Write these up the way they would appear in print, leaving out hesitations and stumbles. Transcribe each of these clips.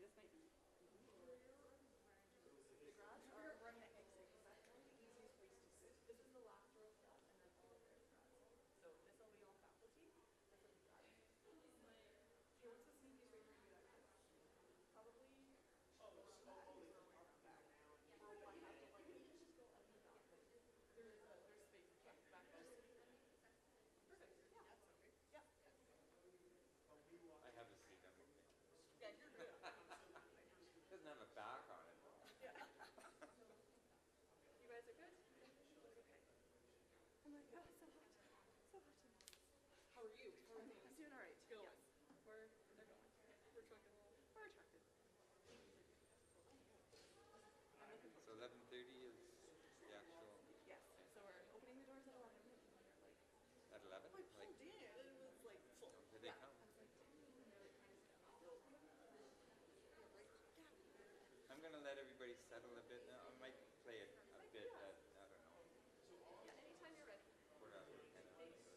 this might be the grads are running at exit because that's probably the easiest place to sit. This is the last row of grads and then all of their grads. So this will be all faculty. This will be grads. Okay, what's the sneakiest way for you to do that, guys? Probably. Back. Or why have to like you just go up and down. There's space back there. Perfect. Yeah. That's okay. Yeah. I have a seat, I'm okay. Yeah, you're good. It doesn't have a back on it. Yeah. You guys are good? Okay. I'm like, oh, so hot. So hot. How are you? How are things? I'm doing all right. Going. Yes. They're going. We're trucking along. We're trucking. So 11:30 is the actual... Yes. So we're opening the doors at 11. At 11? I pulled in. It was like full. Did they come? I'm going to let everybody settle a bit now. I might play it a bit at, I don't know. Yeah, anytime you're ready. What else? Kind of 20 up.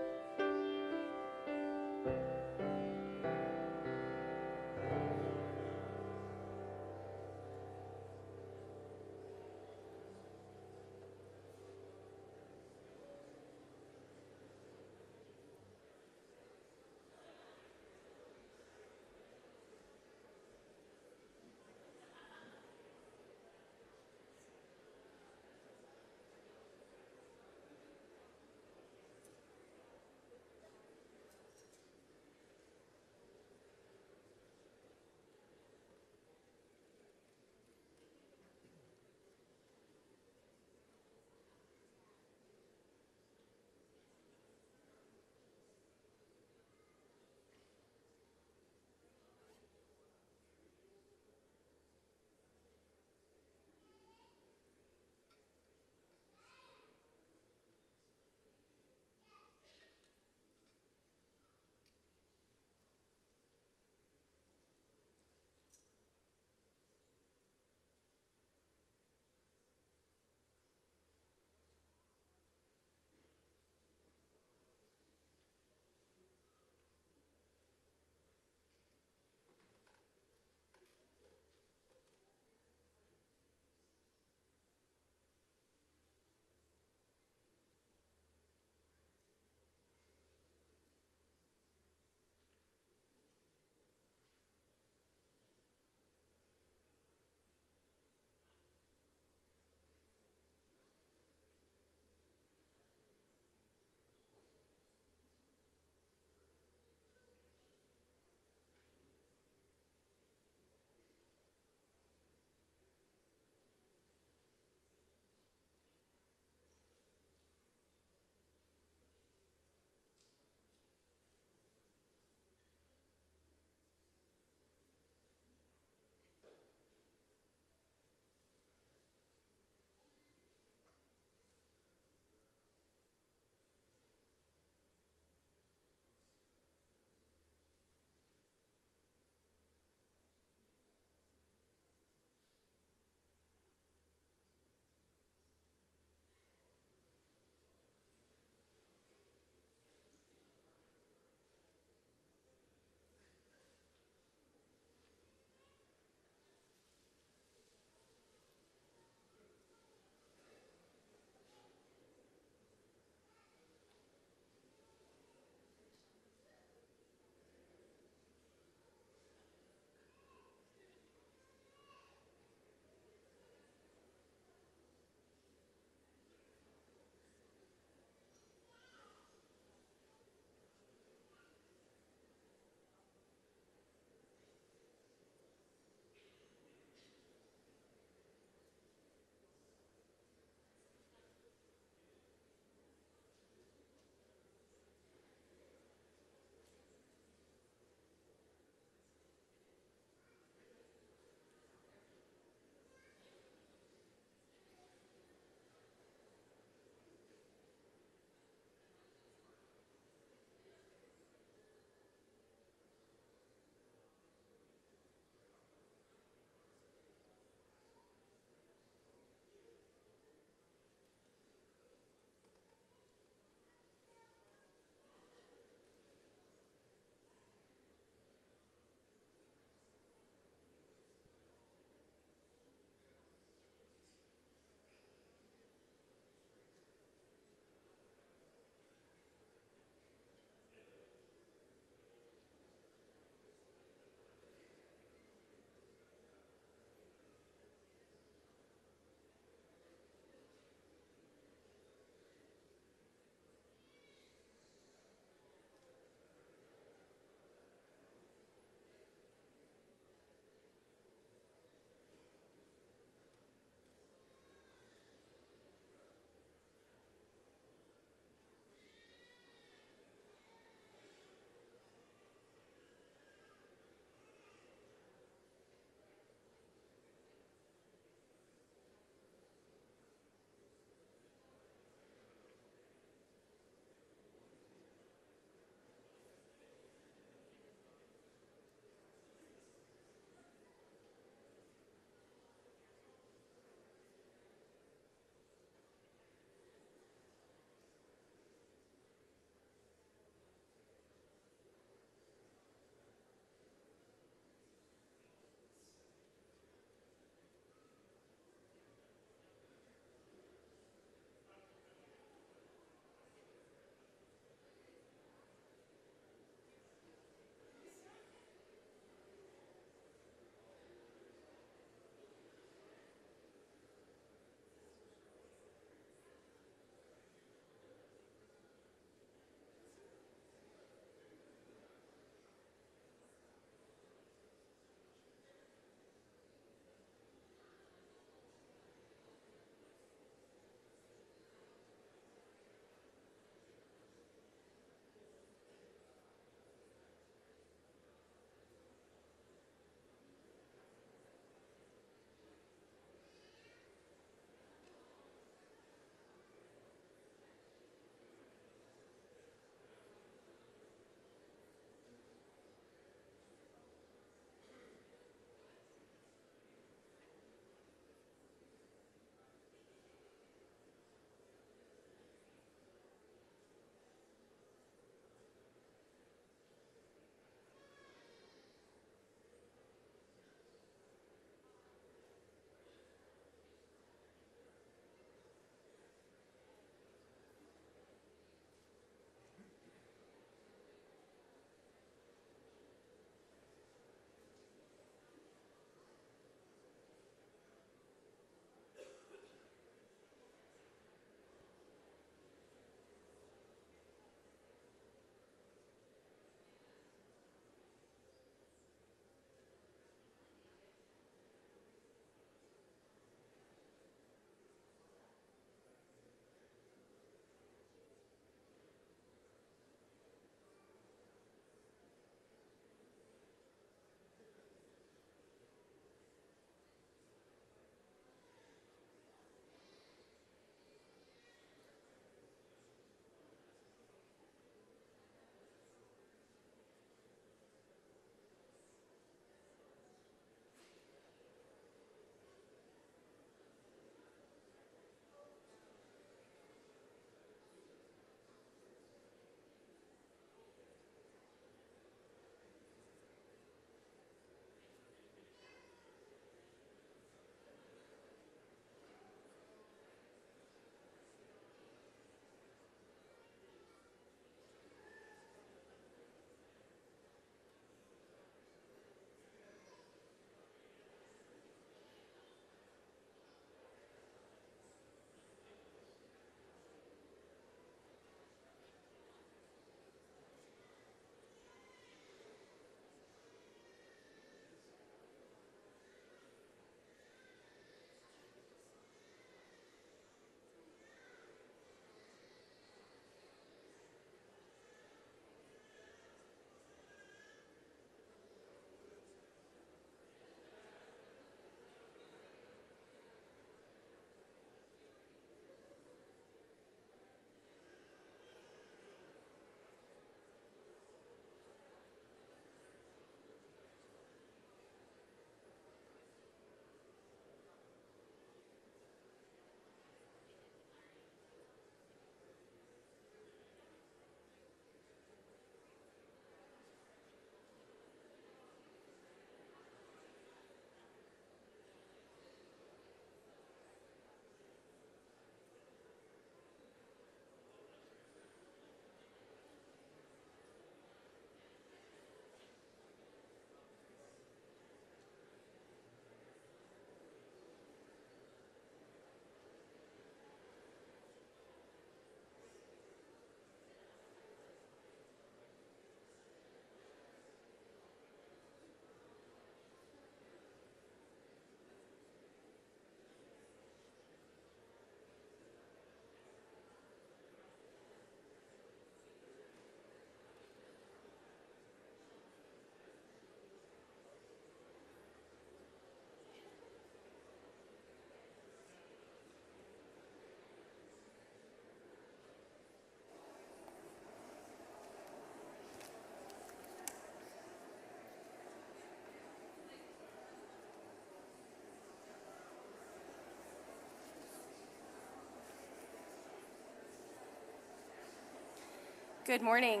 Good morning.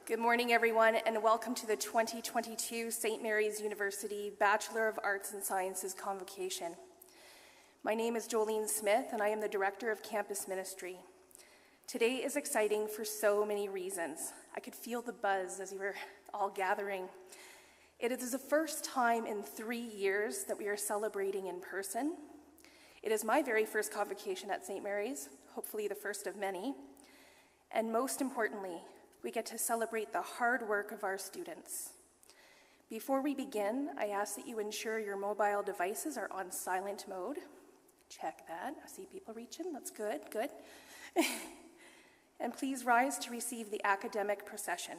Good morning, everyone, and welcome to the 2022 St. Mary's University Bachelor of Arts and Sciences Convocation. My name is Jolene Smith, and I am the Director of Campus Ministry. Today is exciting for so many reasons. I could feel the buzz as you were all gathering. It is the first time in 3 years that we are celebrating in person. It is my very first convocation at St. Mary's, hopefully the first of many. And most importantly, we get to celebrate the hard work of our students. Before we begin, I ask that you ensure your mobile devices are on silent mode. Check that. I see people reaching. That's good, good. And please rise to receive the academic procession.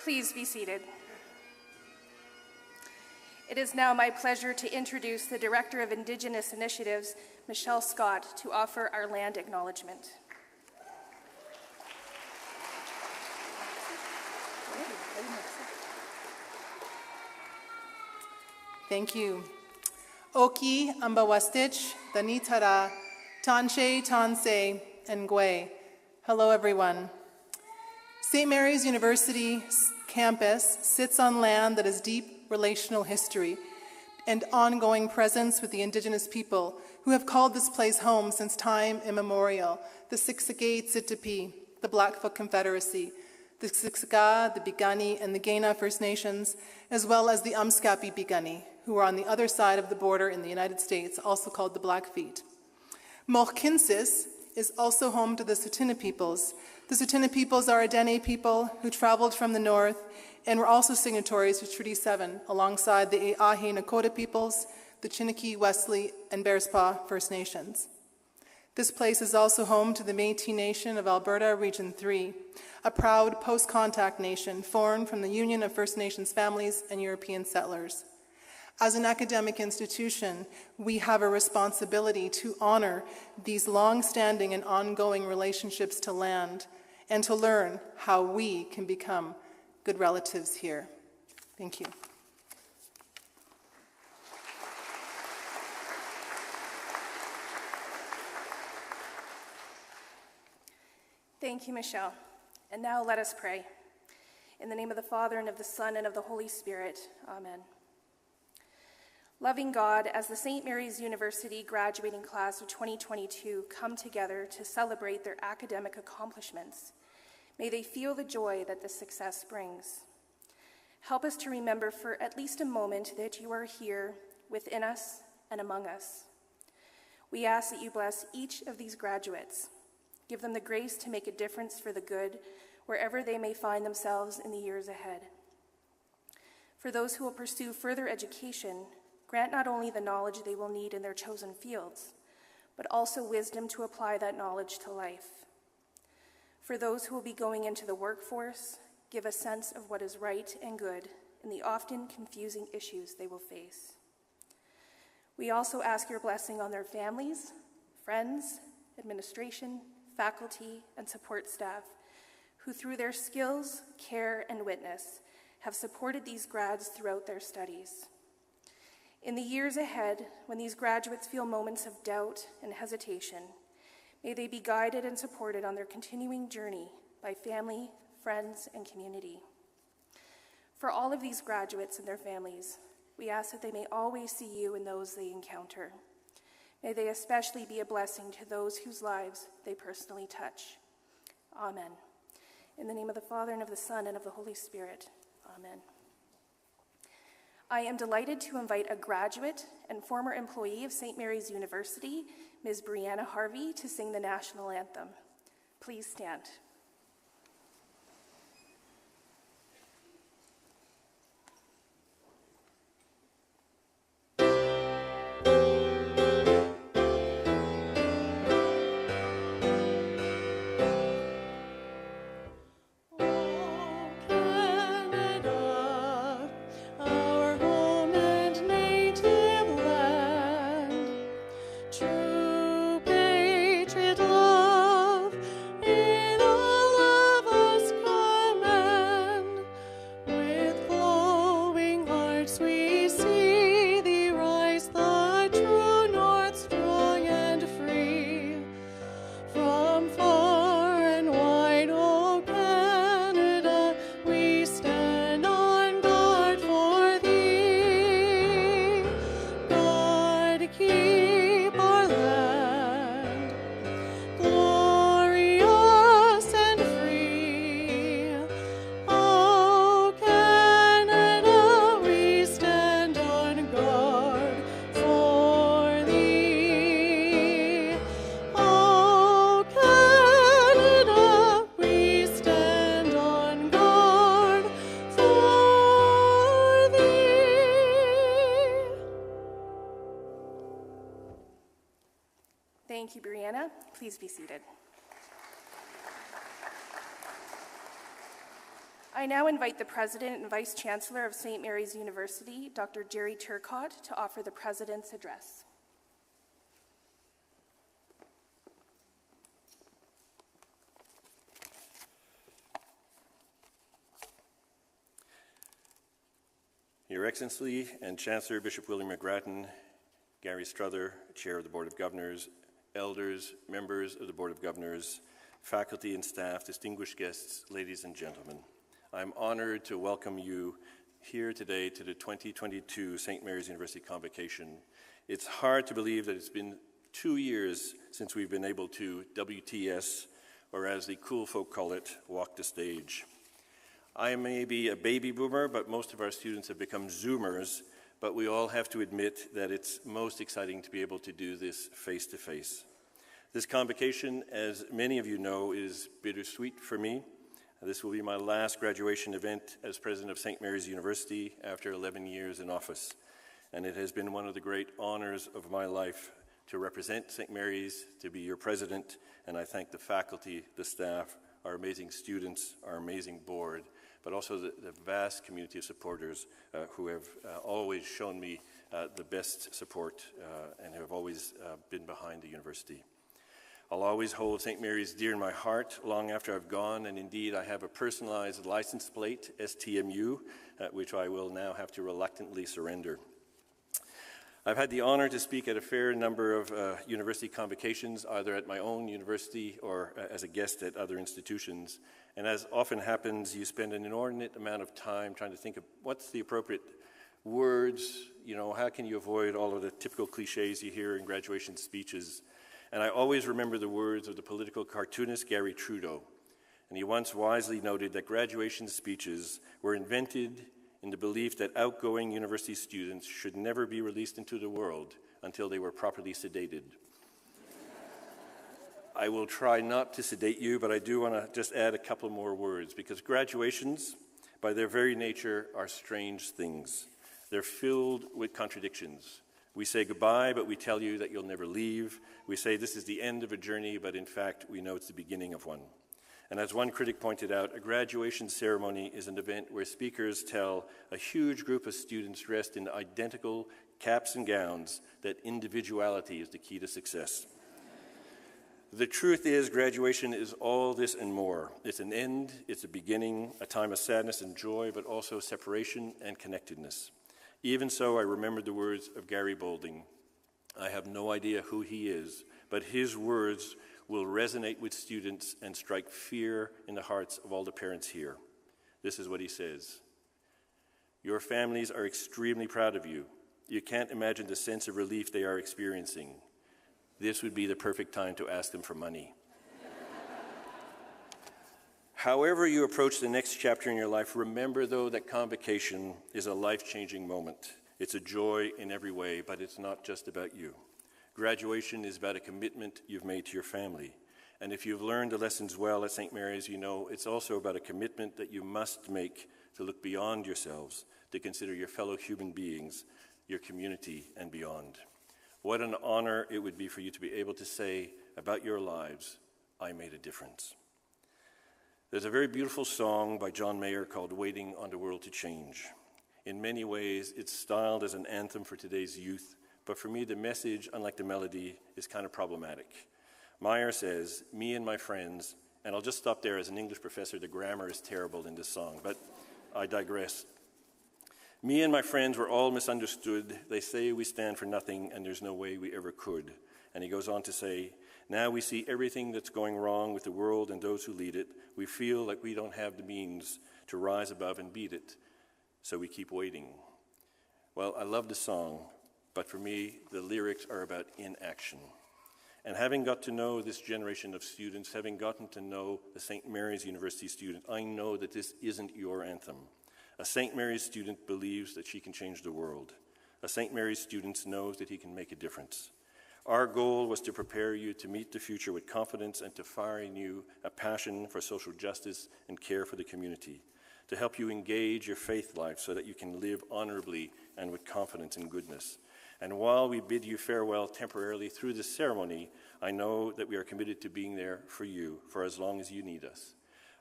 Please be seated. It is now my pleasure to introduce the Director of Indigenous Initiatives, Michelle Scott, to offer our land acknowledgement. Thank you. Oki ambawastich, danitara, tanshe, tanse, and gwe. Hello, everyone. St. Mary's University campus sits on land that has deep relational history and ongoing presence with the Indigenous people who have called this place home since time immemorial, the Siksika Tsitapi, the Blackfoot Confederacy, the Siksika, the Bigani, and the Gaina First Nations, as well as the Umskapi Bigani, who are on the other side of the border in the United States, also called the Blackfeet. Mohkinsis is also home to the Tsuut'ina peoples. The Tsuut'ina peoples are a Dene people who traveled from the north and were also signatories to Treaty 7, alongside the Ahe Nakota peoples, the Chiniki, Wesley, and Bearspaw First Nations. This place is also home to the Métis Nation of Alberta Region 3, a proud post-contact nation formed from the union of First Nations families and European settlers. As an academic institution, we have a responsibility to honor these long-standing and ongoing relationships to land and to learn how we can become good relatives here. Thank you. Thank you, Michelle. And now let us pray. In the name of the Father, and of the Son, and of the Holy Spirit. Amen. Loving God, as the St. Mary's University graduating class of 2022 come together to celebrate their academic accomplishments, may they feel the joy that this success brings. Help us to remember for at least a moment that you are here within us and among us. We ask that you bless each of these graduates. Give them the grace to make a difference for the good wherever they may find themselves in the years ahead. For those who will pursue further education, grant not only the knowledge they will need in their chosen fields, but also wisdom to apply that knowledge to life. For those who will be going into the workforce, give a sense of what is right and good in the often confusing issues they will face. We also ask your blessing on their families, friends, administration, faculty, and support staff, who through their skills, care, and witness have supported these grads throughout their studies. In the years ahead, when these graduates feel moments of doubt and hesitation, may they be guided and supported on their continuing journey by family, friends, and community. For all of these graduates and their families, we ask that they may always see you in those they encounter. May they especially be a blessing to those whose lives they personally touch. Amen. In the name of the Father, and of the Son, and of the Holy Spirit. Amen. I am delighted to invite a graduate and former employee of St. Mary's University, Ms. Brianna Harvey, to sing the national anthem. Please stand. Thank you, Brianna. Please be seated. I now invite the President and Vice Chancellor of St. Mary's University, Dr. Jerry Turcotte, to offer the President's address. Your Excellency and Chancellor Bishop William McGrattan, Gary Strother, Chair of the Board of Governors, elders, members of the Board of Governors, faculty and staff, distinguished guests, ladies and gentlemen. I'm honored to welcome you here today to the 2022 St. Mary's University Convocation. It's hard to believe that it's been 2 years since we've been able to WTS, or as the cool folk call it, walk the stage. I may be a baby boomer, but most of our students have become Zoomers, but we all have to admit that it's most exciting to be able to do this face-to-face. This convocation, as many of you know, is bittersweet for me. This will be my last graduation event as president of St. Mary's University after 11 years in office. And it has been one of the great honors of my life to represent St. Mary's, to be your president, and I thank the faculty, the staff, our amazing students, our amazing board, but also the vast community of supporters who have always shown me the best support and have always been behind the university. I'll always hold St. Mary's dear in my heart long after I've gone, and indeed I have a personalized license plate, STMU, which I will now have to reluctantly surrender. I've had the honor to speak at a fair number of university convocations, either at my own university or as a guest at other institutions. And as often happens, you spend an inordinate amount of time trying to think of what's the appropriate words, how can you avoid all of the typical cliches you hear in graduation speeches. And I always remember the words of the political cartoonist Gary Trudeau. And he once wisely noted that graduation speeches were invented in the belief that outgoing university students should never be released into the world until they were properly sedated. I will try not to sedate you, but I do want to just add a couple more words, because graduations, by their very nature, are strange things. They're filled with contradictions. We say goodbye, but we tell you that you'll never leave. We say this is the end of a journey, but in fact, we know it's the beginning of one. And as one critic pointed out, a graduation ceremony is an event where speakers tell a huge group of students dressed in identical caps and gowns that individuality is the key to success. The truth is, graduation is all this and more. It's an end, it's a beginning, a time of sadness and joy, but also separation and connectedness. Even so, I remembered the words of Gary Boulding. I have no idea who he is, but his words will resonate with students and strike fear in the hearts of all the parents here. This is what he says. Your families are extremely proud of you. You can't imagine the sense of relief they are experiencing. This would be the perfect time to ask them for money. However you approach the next chapter in your life, remember, though, that convocation is a life-changing moment. It's a joy in every way, but it's not just about you. Graduation is about a commitment you've made to your family. And if you've learned the lessons well at St. Mary's, you know it's also about a commitment that you must make to look beyond yourselves, to consider your fellow human beings, your community, and beyond. What an honor it would be for you to be able to say about your lives, I made a difference. There's a very beautiful song by John Mayer called Waiting on the World to Change. In many ways, it's styled as an anthem for today's youth, but for me, the message, unlike the melody, is kind of problematic. Mayer says, me and my friends, and I'll just stop there. As an English professor, the grammar is terrible in this song, but I digress. Me and my friends were all misunderstood. They say we stand for nothing, and there's no way we ever could. And he goes on to say, now we see everything that's going wrong with the world and those who lead it. We feel like we don't have the means to rise above and beat it, so we keep waiting. Well, I love the song, but for me, the lyrics are about inaction. And having got to know this generation of students, having gotten to know the St. Mary's University student, I know that this isn't your anthem. A St. Mary's student believes that she can change the world. A St. Mary's student knows that he can make a difference. Our goal was to prepare you to meet the future with confidence and to fire in you a passion for social justice and care for the community, to help you engage your faith life so that you can live honorably and with confidence and goodness. And while we bid you farewell temporarily through this ceremony, I know that we are committed to being there for you for as long as you need us.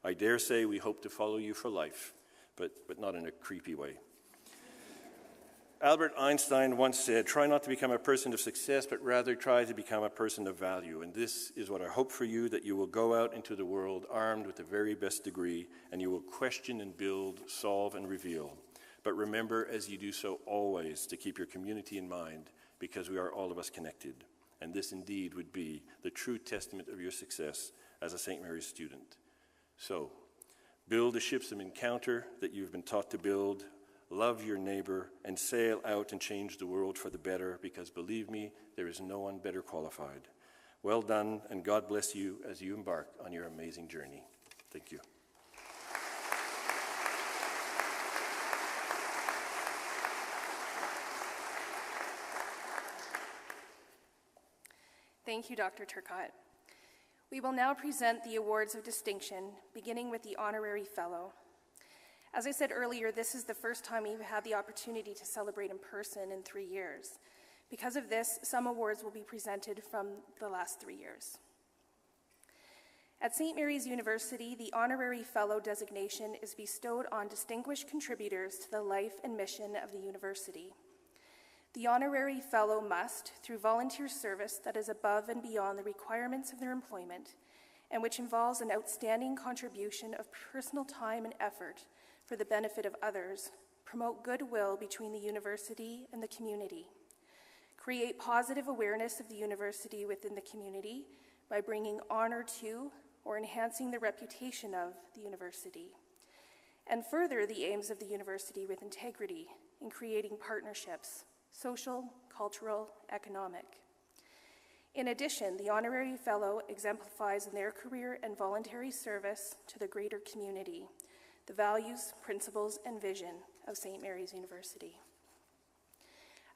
I dare say we hope to follow you for life, but not in a creepy way. Albert Einstein once said, "Try not to become a person of success, but rather try to become a person of value." And this is what I hope for you, that you will go out into the world armed with the very best degree, and you will question and build, solve and reveal. But remember, as you do so, always to keep your community in mind, because we are all of us connected. And this indeed would be the true testament of your success as a St. Mary's student. So, build the ships of encounter that you've been taught to build, love your neighbor, and sail out and change the world for the better, because believe me, there is no one better qualified. Well done, and God bless you as you embark on your amazing journey. Thank you. Thank you, Dr. Turcotte. We will now present the awards of distinction, beginning with the Honorary Fellow. As I said earlier, this is the first time we've had the opportunity to celebrate in person in 3 years. Because of this, some awards will be presented from the last 3 years. At St. Mary's University, the Honorary Fellow designation is bestowed on distinguished contributors to the life and mission of the university. The Honorary Fellow must, through volunteer service that is above and beyond the requirements of their employment, and which involves an outstanding contribution of personal time and effort for the benefit of others, promote goodwill between the university and the community, create positive awareness of the university within the community by bringing honor to or enhancing the reputation of the university, and further the aims of the university with integrity in creating partnerships, social, cultural, economic. In addition, the Honorary Fellow exemplifies in their career and voluntary service to the greater community the values, principles, and vision of St. Mary's University.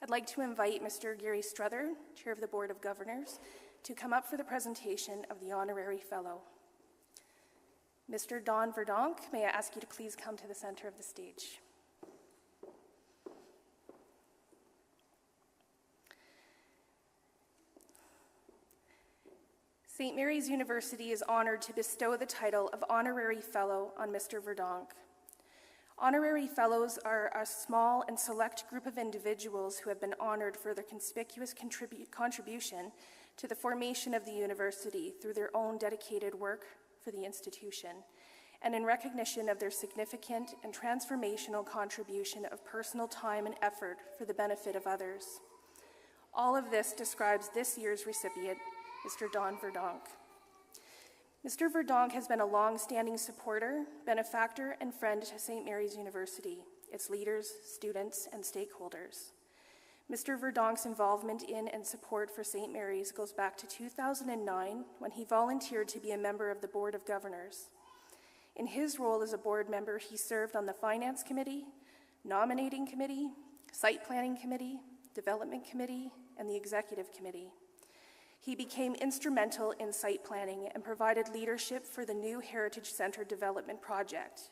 I'd like to invite Mr. Gary Struther, Chair of the Board of Governors, to come up for the presentation of the Honorary Fellow. Mr. Don Verdonk, may I ask you to please come to the center of the stage. St. Mary's University is honored to bestow the title of Honorary Fellow on Mr. Verdonk. Honorary Fellows are a small and select group of individuals who have been honored for their conspicuous contribution to the formation of the university through their own dedicated work for the institution, and in recognition of their significant and transformational contribution of personal time and effort for the benefit of others. All of this describes this year's recipient, Mr. Don Verdonk. Mr. Verdonk has been a long-standing supporter, benefactor, and friend to St. Mary's University, its leaders, students, and stakeholders. Mr. Verdonk's involvement in and support for St. Mary's goes back to 2009, when he volunteered to be a member of the Board of Governors. In his role as a board member, he served on the Finance Committee, Nominating Committee, Site Planning Committee, Development Committee, and the Executive Committee. He became instrumental in site planning and provided leadership for the new Heritage Center development project.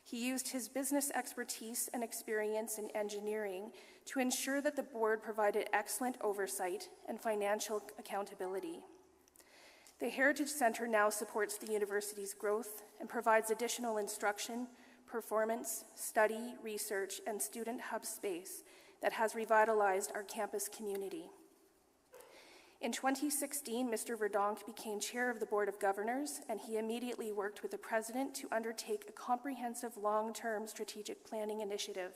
He used his business expertise and experience in engineering to ensure that the board provided excellent oversight and financial accountability. The Heritage Center now supports the university's growth and provides additional instruction, performance, study, research, and student hub space that has revitalized our campus community. In 2016, Mr. Verdonk became chair of the Board of Governors, and he immediately worked with the president to undertake a comprehensive long-term strategic planning initiative.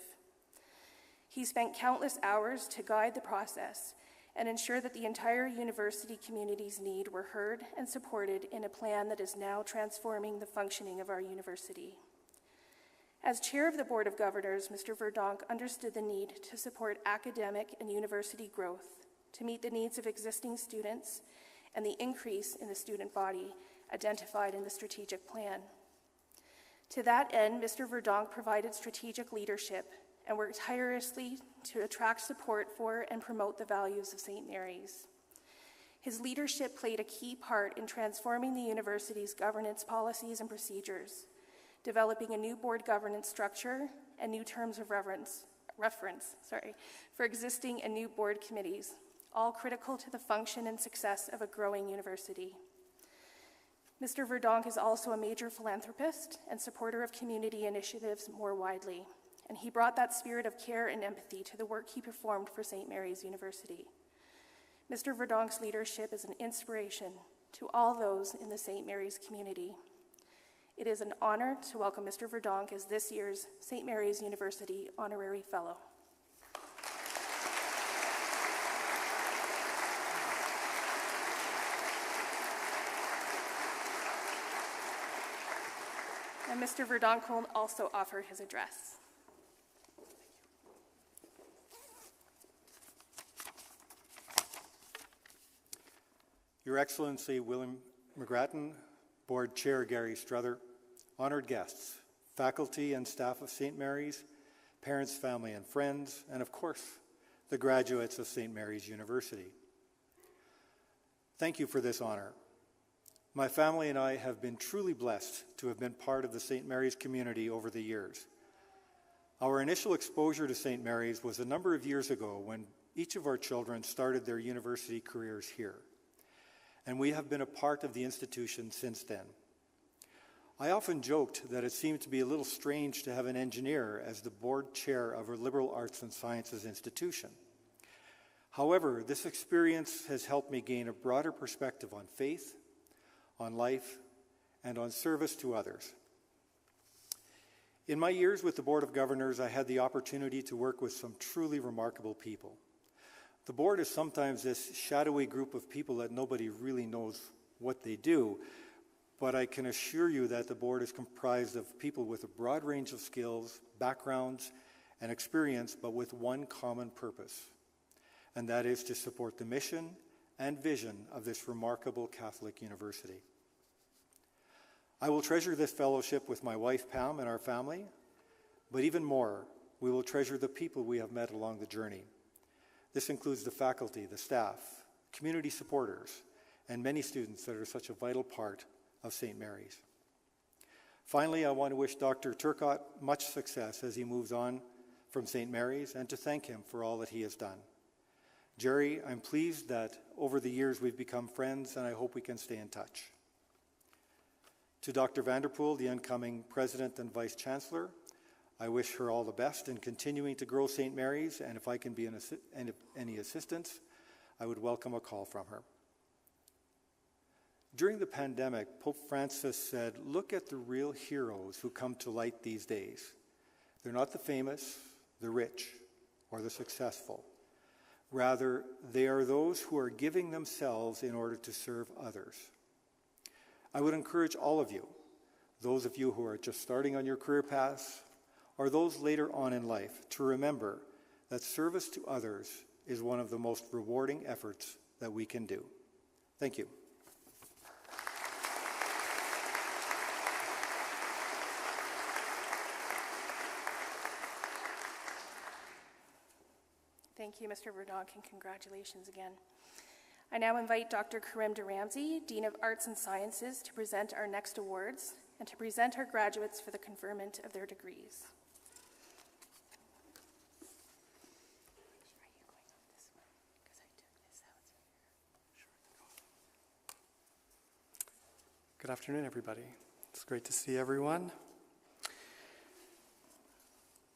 He spent countless hours to guide the process and ensure that the entire university community's needs were heard and supported in a plan that is now transforming the functioning of our university. As chair of the Board of Governors, Mr. Verdonk understood the need to support academic and university growth, to meet the needs of existing students and the increase in the student body identified in the strategic plan. To that end, Mr. Verdonk provided strategic leadership and worked tirelessly to attract support for and promote the values of St. Mary's. His leadership played a key part in transforming the university's governance policies and procedures, developing a new board governance structure and new terms of reference for existing and new board committees, all critical to the function and success of a growing university. Mr. Verdonk is also a major philanthropist and supporter of community initiatives more widely, and he brought that spirit of care and empathy to the work he performed for St. Mary's University. Mr. Verdonk's leadership is an inspiration to all those in the St. Mary's community. It is an honor to welcome Mr. Verdonk as this year's St. Mary's University Honorary Fellow. And Mr. Verdonk will also offer his address. Your Excellency William McGrattan, Board Chair Gary Struther, honored guests, faculty and staff of St. Mary's, parents, family, and friends, and of course, the graduates of St. Mary's University. Thank you for this honor. My family and I have been truly blessed to have been part of the St. Mary's community over the years. Our initial exposure to St. Mary's was a number of years ago when each of our children started their university careers here, and we have been a part of the institution since then. I often joked that it seemed to be a little strange to have an engineer as the board chair of a liberal arts and sciences institution. However, this experience has helped me gain a broader perspective on faith, on life, and on service to others. In my years with the Board of Governors, I had the opportunity to work with some truly remarkable people. The board is sometimes this shadowy group of people that nobody really knows what they do, but I can assure you that the board is comprised of people with a broad range of skills, backgrounds, and experience, but with one common purpose, and that is to support the mission and vision of this remarkable Catholic university. I will treasure this fellowship with my wife Pam and our family, but even more, we will treasure the people we have met along the journey. This includes the faculty, the staff, community supporters, and many students that are such a vital part of St. Mary's. Finally, I want to wish Dr. Turcotte much success as he moves on from St. Mary's and to thank him for all that he has done. Jerry, I'm pleased that over the years we've become friends, and I hope we can stay in touch. To Dr. Vanderpool, the incoming President and Vice Chancellor, I wish her all the best in continuing to grow St. Mary's, and if I can be any assistance, I would welcome a call from her. During the pandemic, Pope Francis said, "Look at the real heroes who come to light these days. They're not the famous, the rich, or the successful. Rather, they are those who are giving themselves in order to serve others." I would encourage all of you, those of you who are just starting on your career paths, or those later on in life, to remember that service to others is one of the most rewarding efforts that we can do. Thank you. Thank you, Mr. Verdonk, and congratulations again. I now invite Dr. Karim DeRamsey, Dean of Arts and Sciences, to present our next awards and to present our graduates for the conferment of their degrees. Good afternoon, everybody. It's great to see everyone.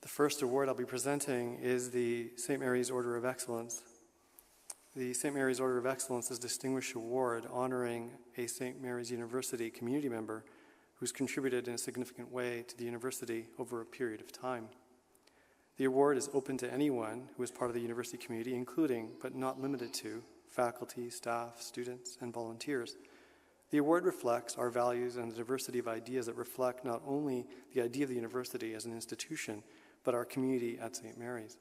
The first award I'll be presenting is the St. Mary's Order of Excellence. The St. Mary's Order of Excellence is a distinguished award honoring a St. Mary's University community member who's contributed in a significant way to the university over a period of time. The award is open to anyone who is part of the university community, including, but not limited to, faculty, staff, students, and volunteers. The award reflects our values and the diversity of ideas that reflect not only the idea of the university as an institution, but our community at St. Mary's.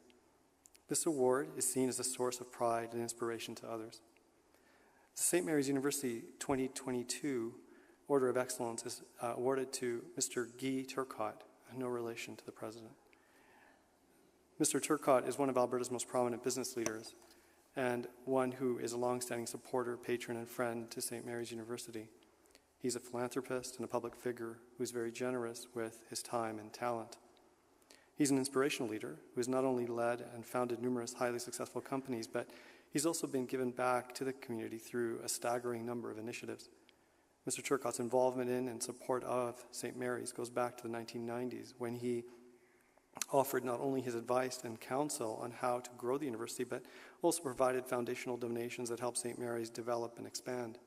This award is seen as a source of pride and inspiration to others. The St. Mary's University 2022 Order of Excellence is awarded to Mr. Guy Turcotte, no relation to the president. Mr. Turcotte is one of Alberta's most prominent business leaders and one who is a long-standing supporter, patron, and friend to St. Mary's University. He's a philanthropist and a public figure who is very generous with his time and talent. He's an inspirational leader who has not only led and founded numerous highly successful companies, but he's also been given back to the community through a staggering number of initiatives. Mr. Turcotte's involvement in and support of St. Mary's goes back to the 1990s, when he offered not only his advice and counsel on how to grow the university, but also provided foundational donations that helped St. Mary's develop and expand.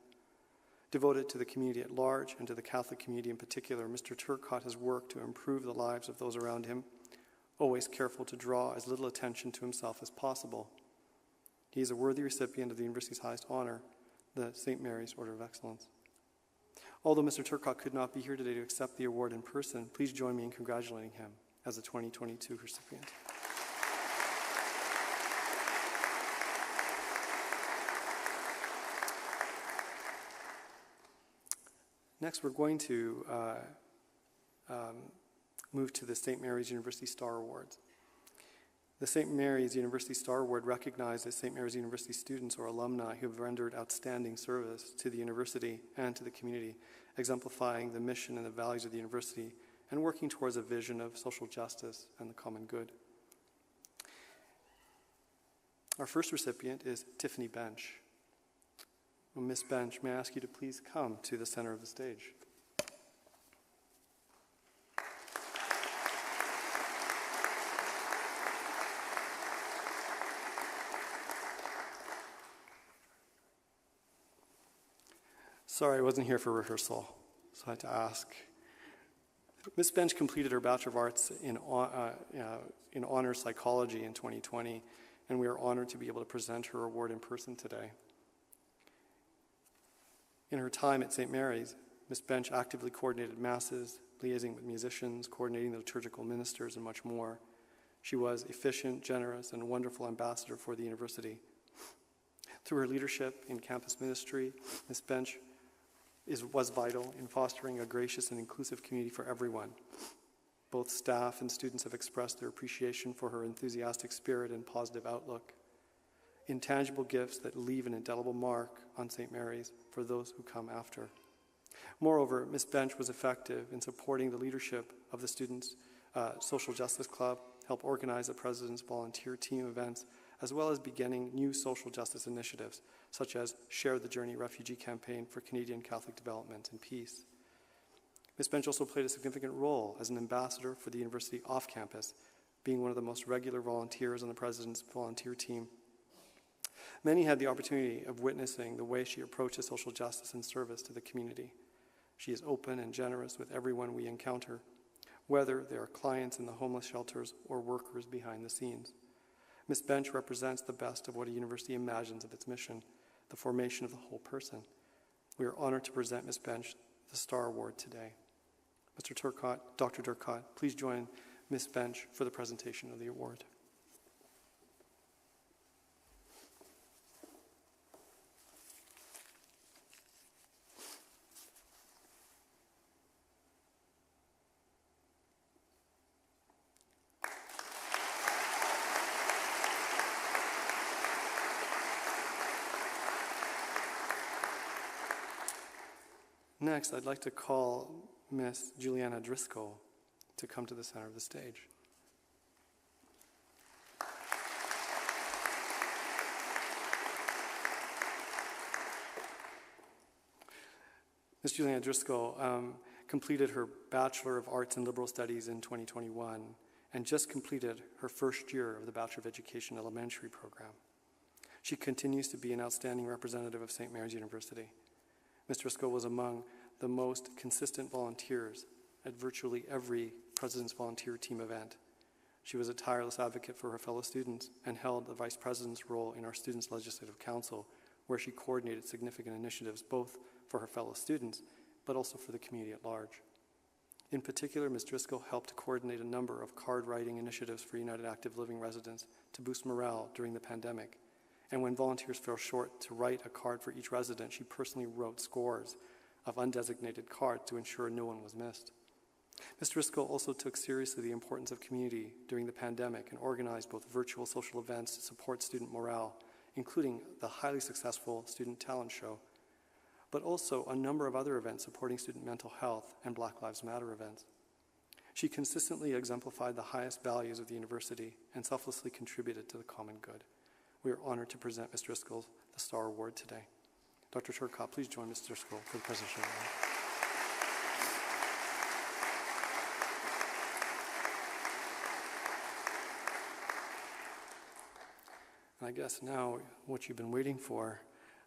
Devoted to the community at large and to the Catholic community in particular, Mr. Turcotte has worked to improve the lives of those around him, always careful to draw as little attention to himself as possible. He is a worthy recipient of the university's highest honor, the St. Mary's Order of Excellence. Although Mr. Turcotte could not be here today to accept the award in person, please join me in congratulating him as a 2022 recipient. Next, we're going to move to the St. Mary's University Star Awards. The St. Mary's University Star Award recognizes St. Mary's University students or alumni who have rendered outstanding service to the university and to the community, exemplifying the mission and the values of the university and working towards a vision of social justice and the common good. Our first recipient is Tiffany Bench. Well, Miss Bench, may I ask you to please come to the center of the stage. Sorry, I wasn't here for rehearsal, so I had to ask. Ms. Bench completed her Bachelor of Arts in Honors Psychology in 2020, and we are honored to be able to present her award in person today. In her time at St. Mary's, Ms. Bench actively coordinated masses, liaising with musicians, coordinating the liturgical ministers, and much more. She was efficient, generous, and a wonderful ambassador for the university. Through her leadership in campus ministry, Ms. Bench was vital in fostering a gracious and inclusive community for everyone. Both staff and students have expressed their appreciation for her enthusiastic spirit and positive outlook, intangible gifts that leave an indelible mark on St. Mary's for those who come after. Moreover, Ms. Bench was effective in supporting the leadership of the Students' Social Justice Club, helped organize the President's volunteer team events, as well as beginning new social justice initiatives, such as Share the Journey refugee campaign for Canadian Catholic development and peace. Ms. Bench also played a significant role as an ambassador for the university off campus, being one of the most regular volunteers on the President's volunteer team. Many had the opportunity of witnessing the way she approaches social justice and service to the community. She is open and generous with everyone we encounter, whether they are clients in the homeless shelters or workers behind the scenes. Ms. Bench represents the best of what a university imagines of its mission, the formation of the whole person. We are honored to present Ms. Bench the Star Award today. Mr. Turcotte, Dr. Turcotte, please join Ms. Bench for the presentation of the award. Next, I'd like to call Miss Juliana Driscoll to come to the center of the stage. Miss Juliana Driscoll completed her Bachelor of Arts in Liberal Studies in 2021 and just completed her first year of the Bachelor of Education Elementary program. She continues to be an outstanding representative of St. Mary's University. Ms. Driscoll was among the most consistent volunteers at virtually every President's Volunteer Team event. She was a tireless advocate for her fellow students and held the Vice President's role in our Students' Legislative Council, where she coordinated significant initiatives both for her fellow students, but also for the community at large. In particular, Ms. Driscoll helped to coordinate a number of card-writing initiatives for United Active Living residents to boost morale during the pandemic. And when volunteers fell short to write a card for each resident, she personally wrote scores of undesignated cards to ensure no one was missed. Ms. Driscoll also took seriously the importance of community during the pandemic and organized both virtual social events to support student morale, including the highly successful Student Talent Show, but also a number of other events supporting student mental health and Black Lives Matter events. She consistently exemplified the highest values of the university and selflessly contributed to the common good. We are honored to present Ms. Driscoll the Star Award today. Dr. Turcotte, please join Mr. Scroll for the presentation. And I guess now, what you've been waiting for,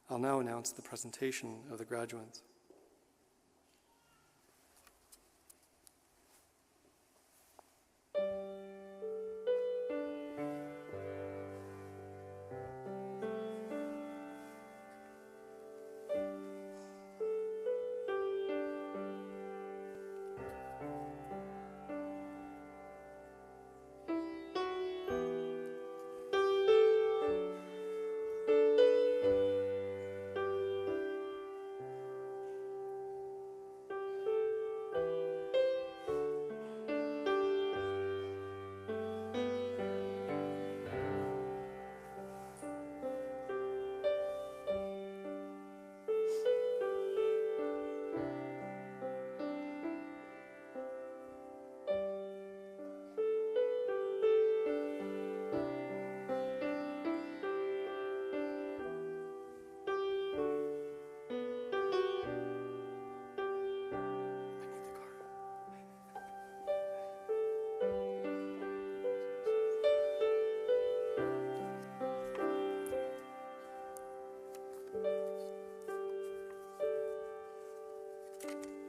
I'll now announce the presentation of the graduates.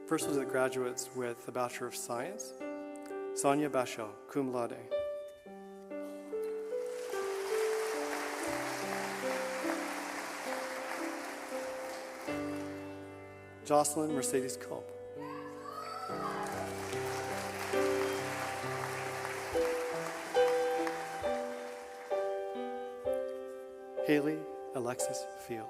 First was the graduates with the Bachelor of Science, Sonia Basho, cum laude. Jocelyn Mercedes Culp. Haley Alexis Field.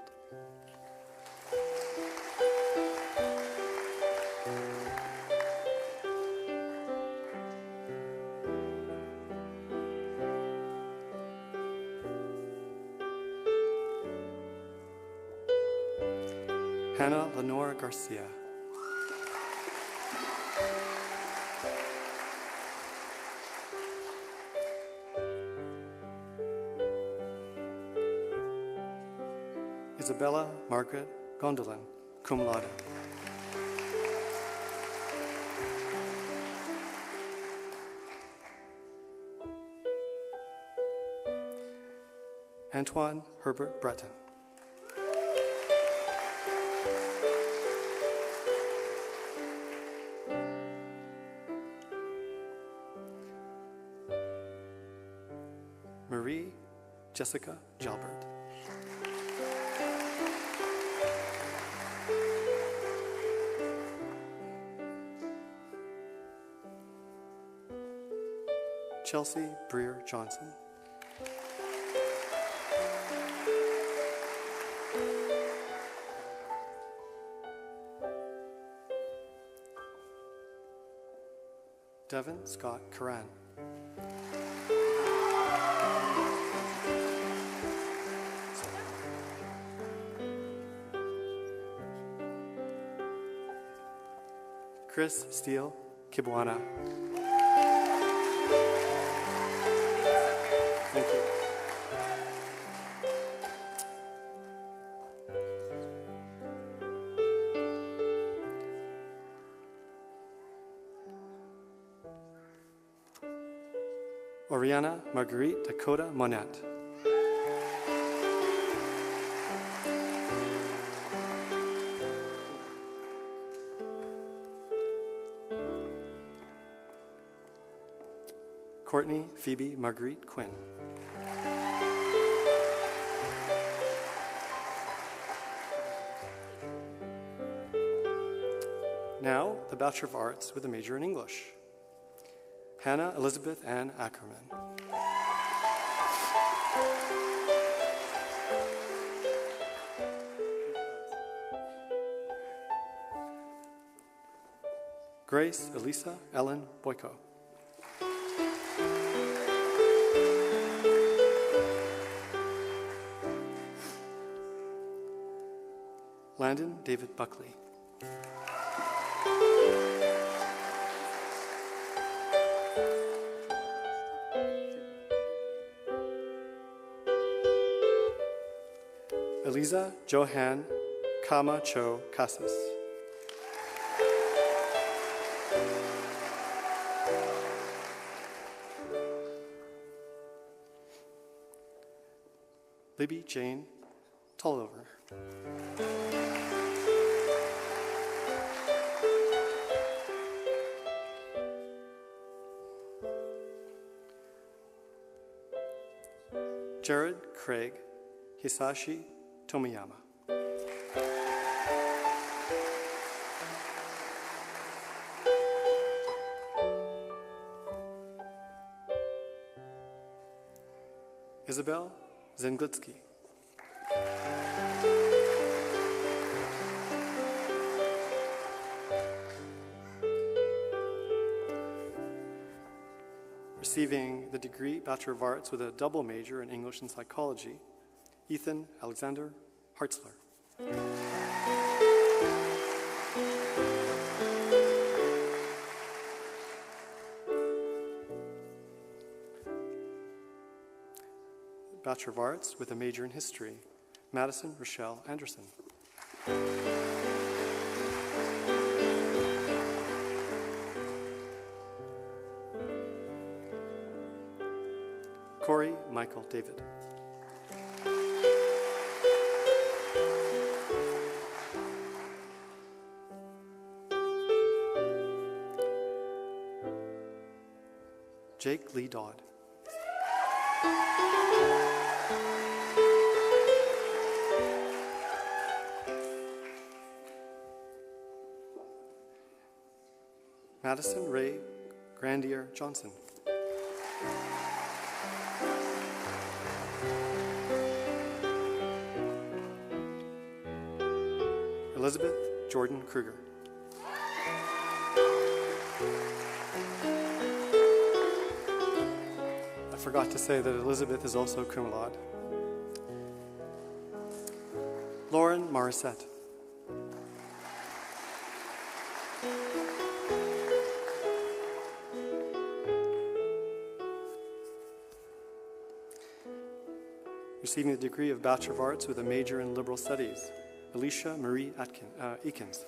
Hannah Lenore Garcia. Isabella Margaret Gondolin, cum laude. Antoine Herbert Breton. Marie Jessica Jalbert. Chelsea Breer Johnson. Devin Scott Curran. Chris Steele Kibwana. Thank you. Oriana Marguerite Dakota Monette. Courtney Phoebe Marguerite Quinn. Now, the Bachelor of Arts with a major in English. Hannah Elizabeth Ann Ackerman. Grace Elisa Ellen Boyko. Landon David Buckley. Eliza Johan Kama Cho Casas. Libby Jane Tolliver. Jared Craig Hisashi Tomiyama. Isabel Zenglitsky. Receiving the degree Bachelor of Arts with a double major in English and Psychology, Ethan Alexander Hartzler. Bachelor of Arts with a major in History, Madison Rochelle Anderson. Corey Michael David. Jake Lee Dodd. Madison Ray Grandier Johnson. Elizabeth Jordan Kruger. I forgot to say that Elizabeth is also cum laude. Lauren Morissette. Receiving the degree of Bachelor of Arts with a major in Liberal Studies, Alicia Marie Eakins.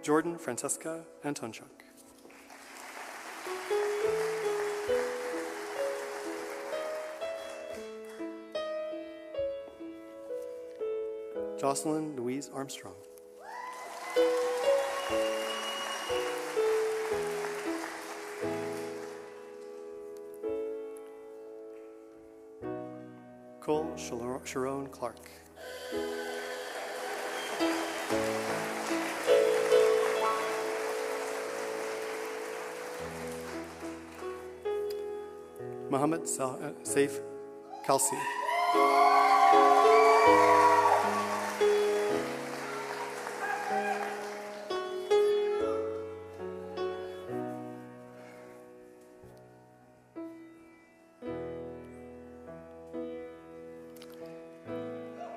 Jordan Francesca Antonchuk. Jocelyn Louise Armstrong. Cole Sharon Clark. Mohammed Saif Kalsi.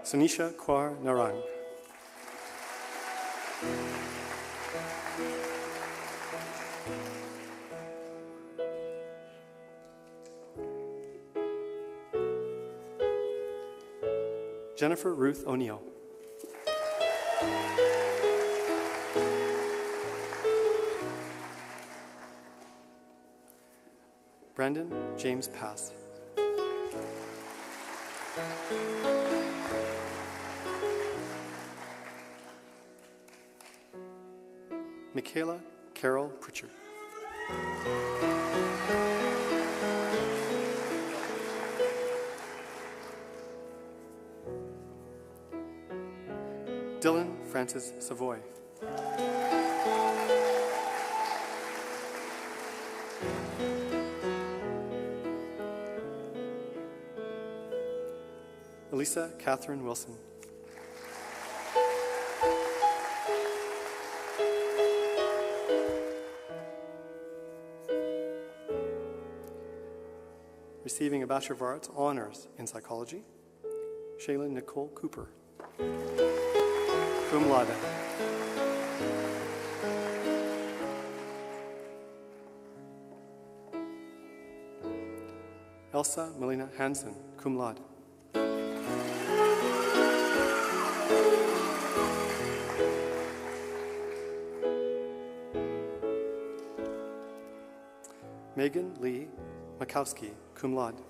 Sanisha Kwar Narang. Jennifer Ruth O'Neill. Brandon James Pass. Michaela Carol Pritchard. Dylan Francis Savoy. Elisa Catherine Wilson. Receiving a Bachelor of Arts Honors in Psychology, Shaylin Nicole Cooper. Cum laude. Elsa Melina Hansen, cum laude. Megan Lee Makowski, cum laude.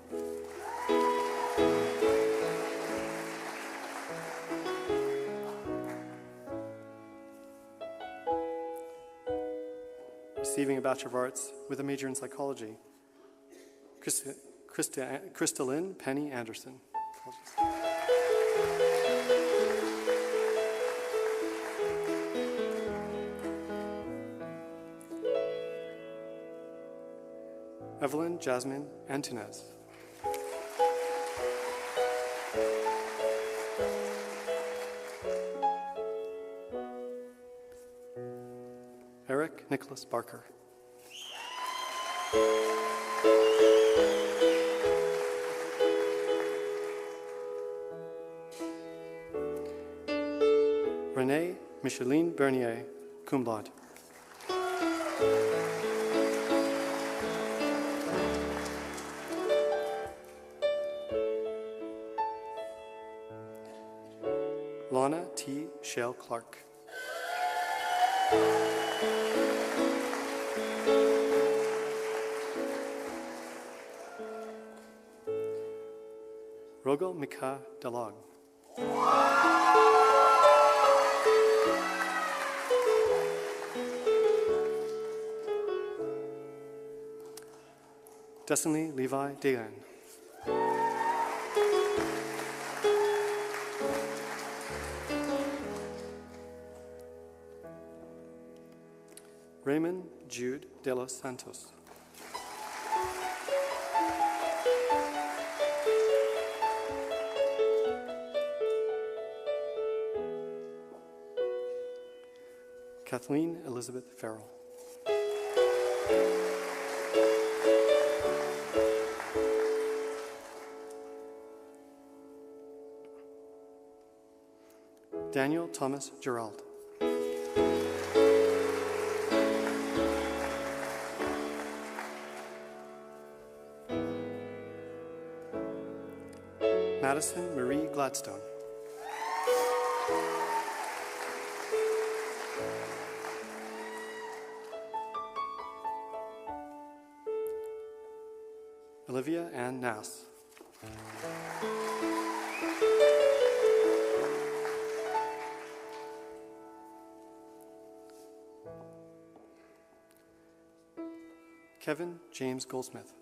Receiving a Bachelor of Arts with a major in psychology, Crystalline Penny Anderson. Evelyn Jasmine Antunez. Eric Nicholas Barker. Renee Micheline Bernier, cum laude. Lana T. Shale Clark. Rogel Mika Dalag. Destiny Levi Degan. Raymond Jude de los Santos. Kathleen Elizabeth Farrell. Daniel Thomas Gerald. Madison Marie Gladstone. Olivia Ann Nass. Kevin James Goldsmith.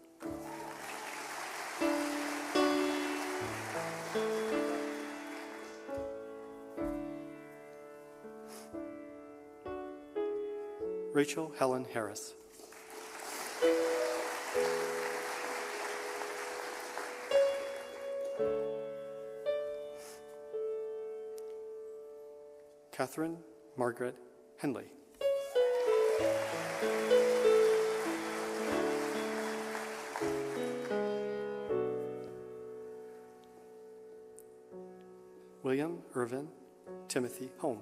Rachel Helen Harris. Catherine Margaret Henley. William Irvin Timothy Home.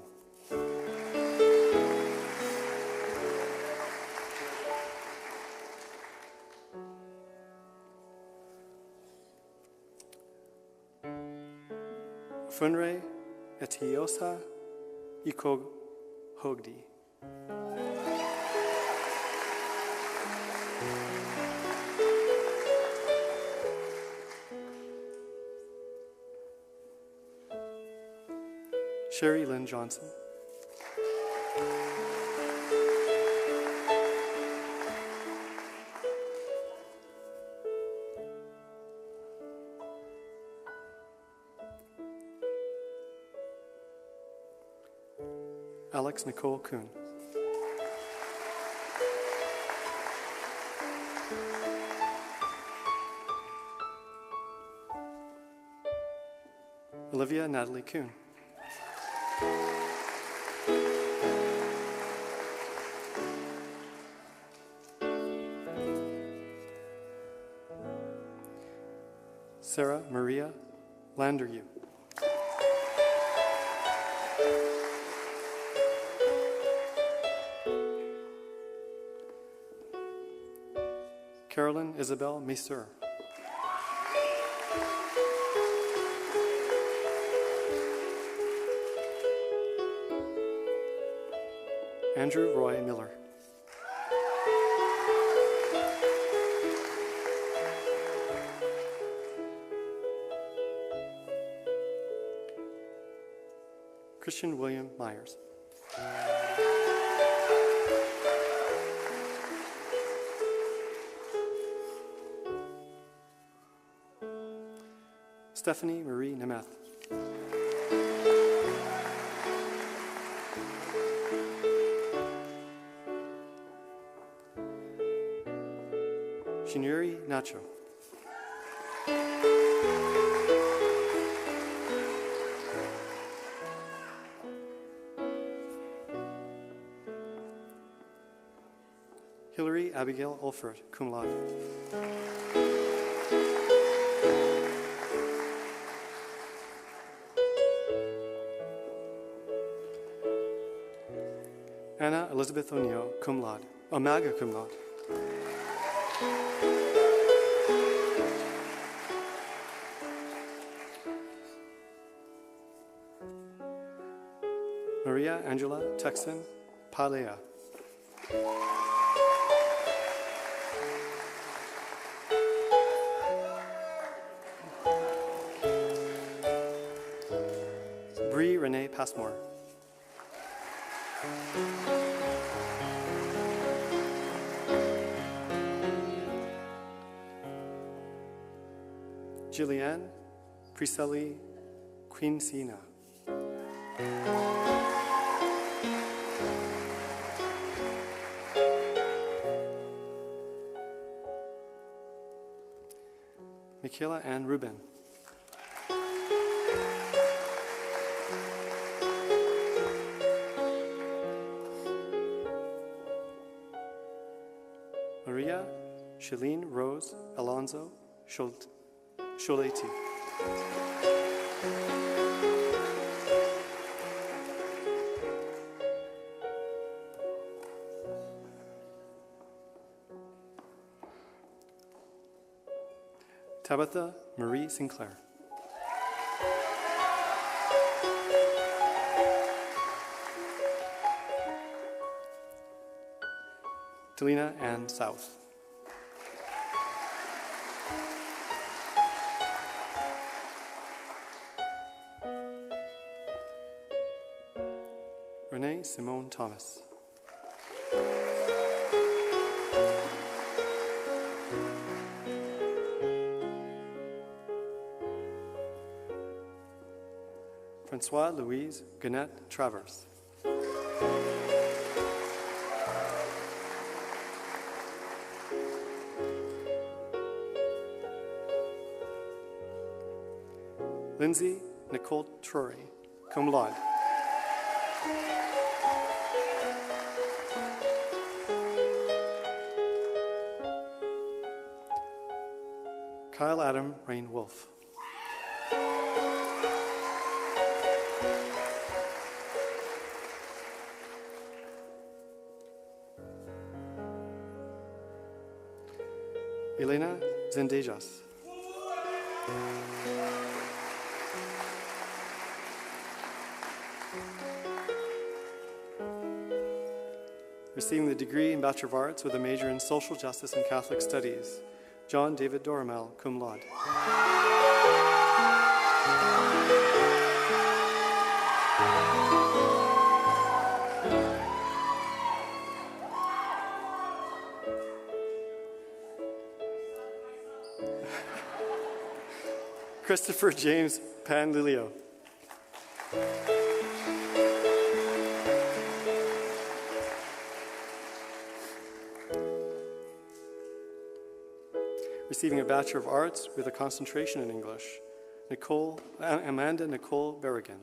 Funre Etiosa Ikog Hogdi. Sherry Lynn Johnson. Alex Nicole Kuhn. Olivia Natalie Kuhn. Sarah Maria Landeryu. Carolyn Isabel Messer. Andrew Roy Miller. Christian William Myers. Stephanie Marie Nemeth. Shinuri Nacho. Hillary Abigail Olford, cum laude. Anna Elizabeth O'Neill, cum laude. Magna cum laude. Maria Angela Texan Palea. Bree Renee Passmore. Jillian Priscelli Quincina. Michaela Ann Rubin. Maria Shalene Rose Alonzo Sholeti. Tabitha Marie Sinclair. Delina Ann South. Renee Simone Thomas. Francois Louise Gannett Travers. Lindsay Nicole Trory, cum laude. Kyle Adam Rain Wolf. Elena Zendejas. Receiving the degree in Bachelor of Arts with a major in Social Justice and Catholic Studies, John David Doramel, cum laude. Christopher James Panlilio. Receiving a Bachelor of Arts with a concentration in English, Amanda Nicole Berrigan.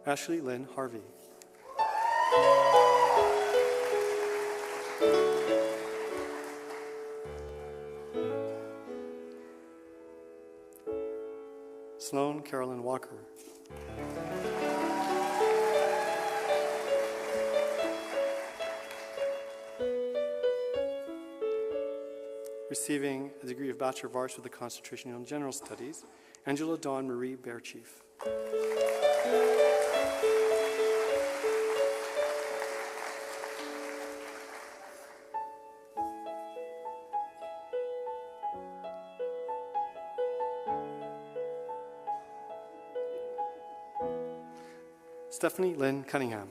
Ashley Lynn Harvey. Sloan Carolyn Walker. receiving a degree of Bachelor of Arts with a concentration in General Studies, Angela Dawn Marie Bearchief. Stephanie Lynn Cunningham.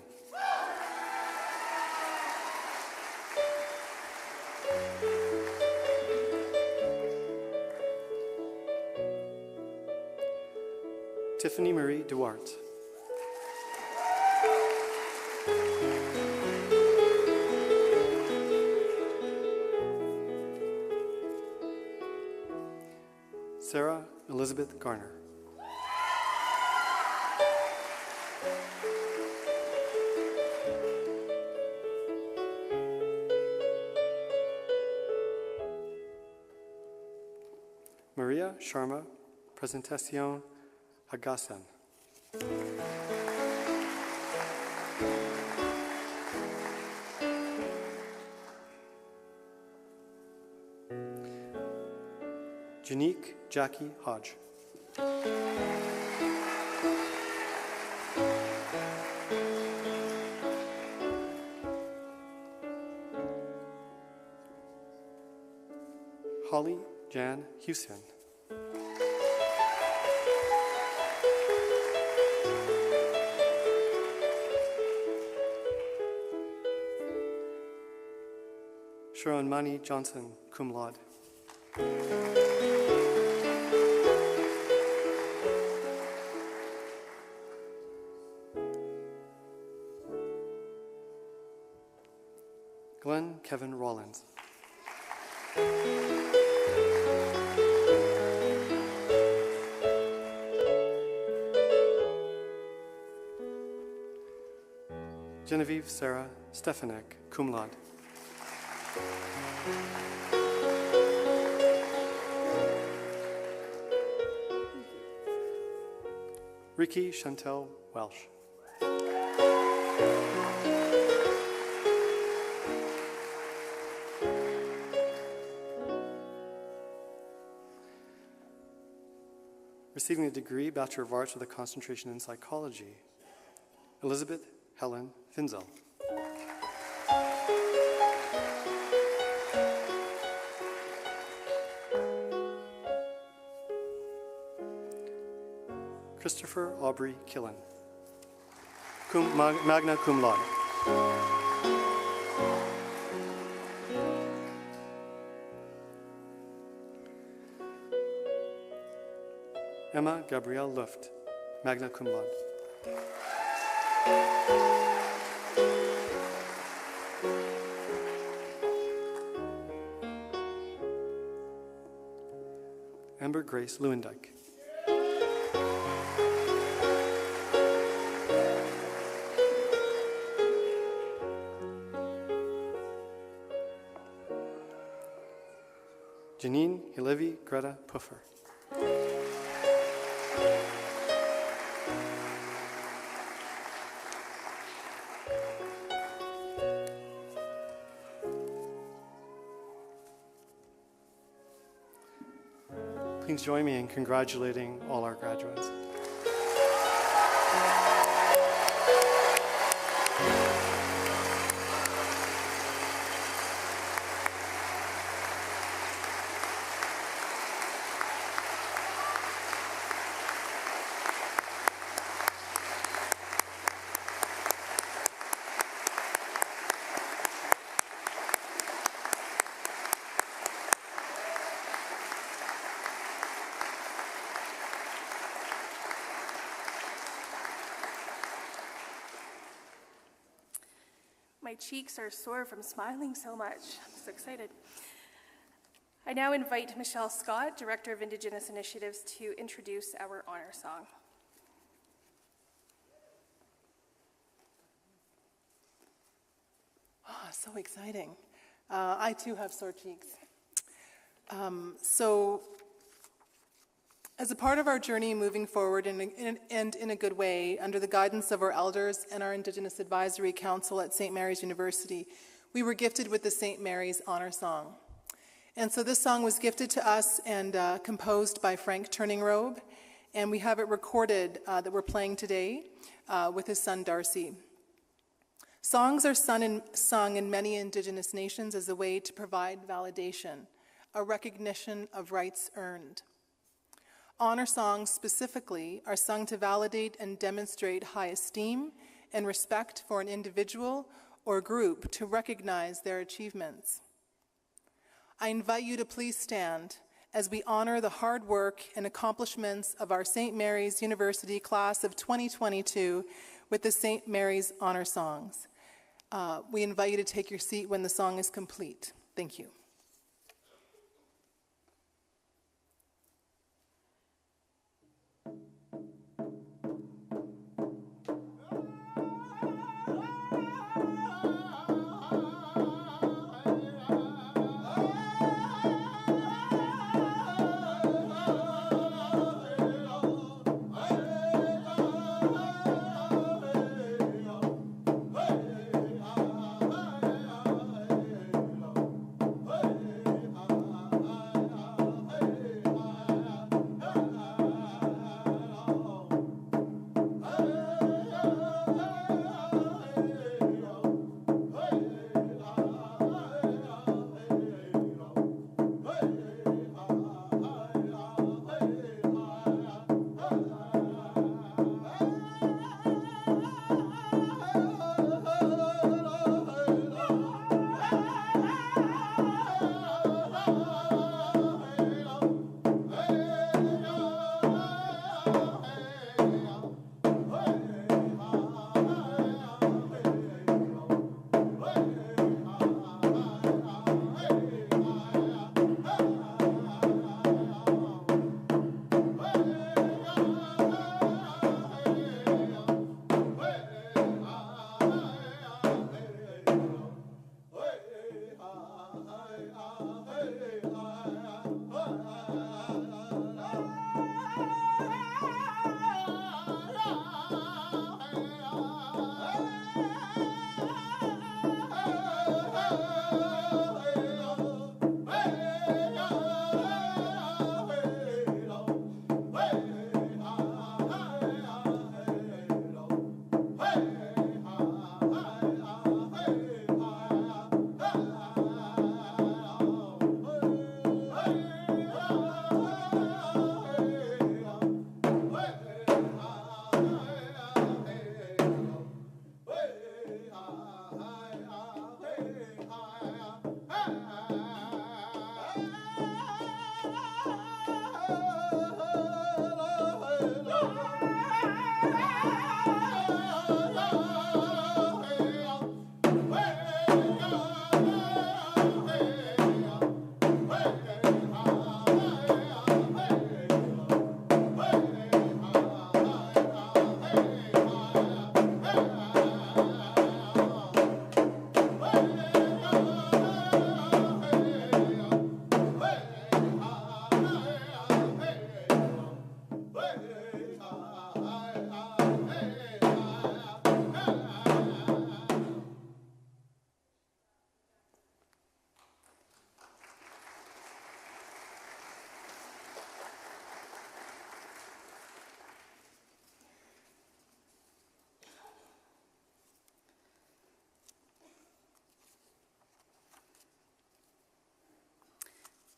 Tiffany Marie Duarte. Sarah Elizabeth Garner. Maria Sharma Presentacion Hagasan. Janique Jackie Hodge. Holly Jan Hussein. Sharon Mani Johnson, cum laude. Glenn Kevin Rollins. Genevieve Sarah Stefanek, cum laude. Ricky Chantel Welsh. Receiving a degree, Bachelor of Arts with a concentration in psychology, Elizabeth Helen Finzel. Christopher Aubrey Killen, magna cum laude. Emma Gabrielle Luft, magna cum laude. Amber Grace Lewandike. Janine Hilevi Greta Puffer. Please join me in congratulating all our graduates. My cheeks are sore from smiling so much. I'm so excited. I now invite Michelle Scott, Director of Indigenous Initiatives, to introduce our honor song. Oh, so exciting. I too have sore cheeks. So as a part of our journey moving forward and in a good way, under the guidance of our elders and our Indigenous Advisory Council at St. Mary's University, we were gifted with the St. Mary's Honor Song. And so this song was gifted to us and composed by Frank Turningrobe, and we have it recorded that we're playing today with his son Darcy. Songs are sung in many Indigenous nations as a way to provide validation, a recognition of rights earned. Honor songs specifically are sung to validate and demonstrate high esteem and respect for an individual or group to recognize their achievements. I invite you to please stand as we honor the hard work and accomplishments of our St. Mary's University class of 2022 with the St. Mary's Honor Songs. We invite you to take your seat when the song is complete. Thank you.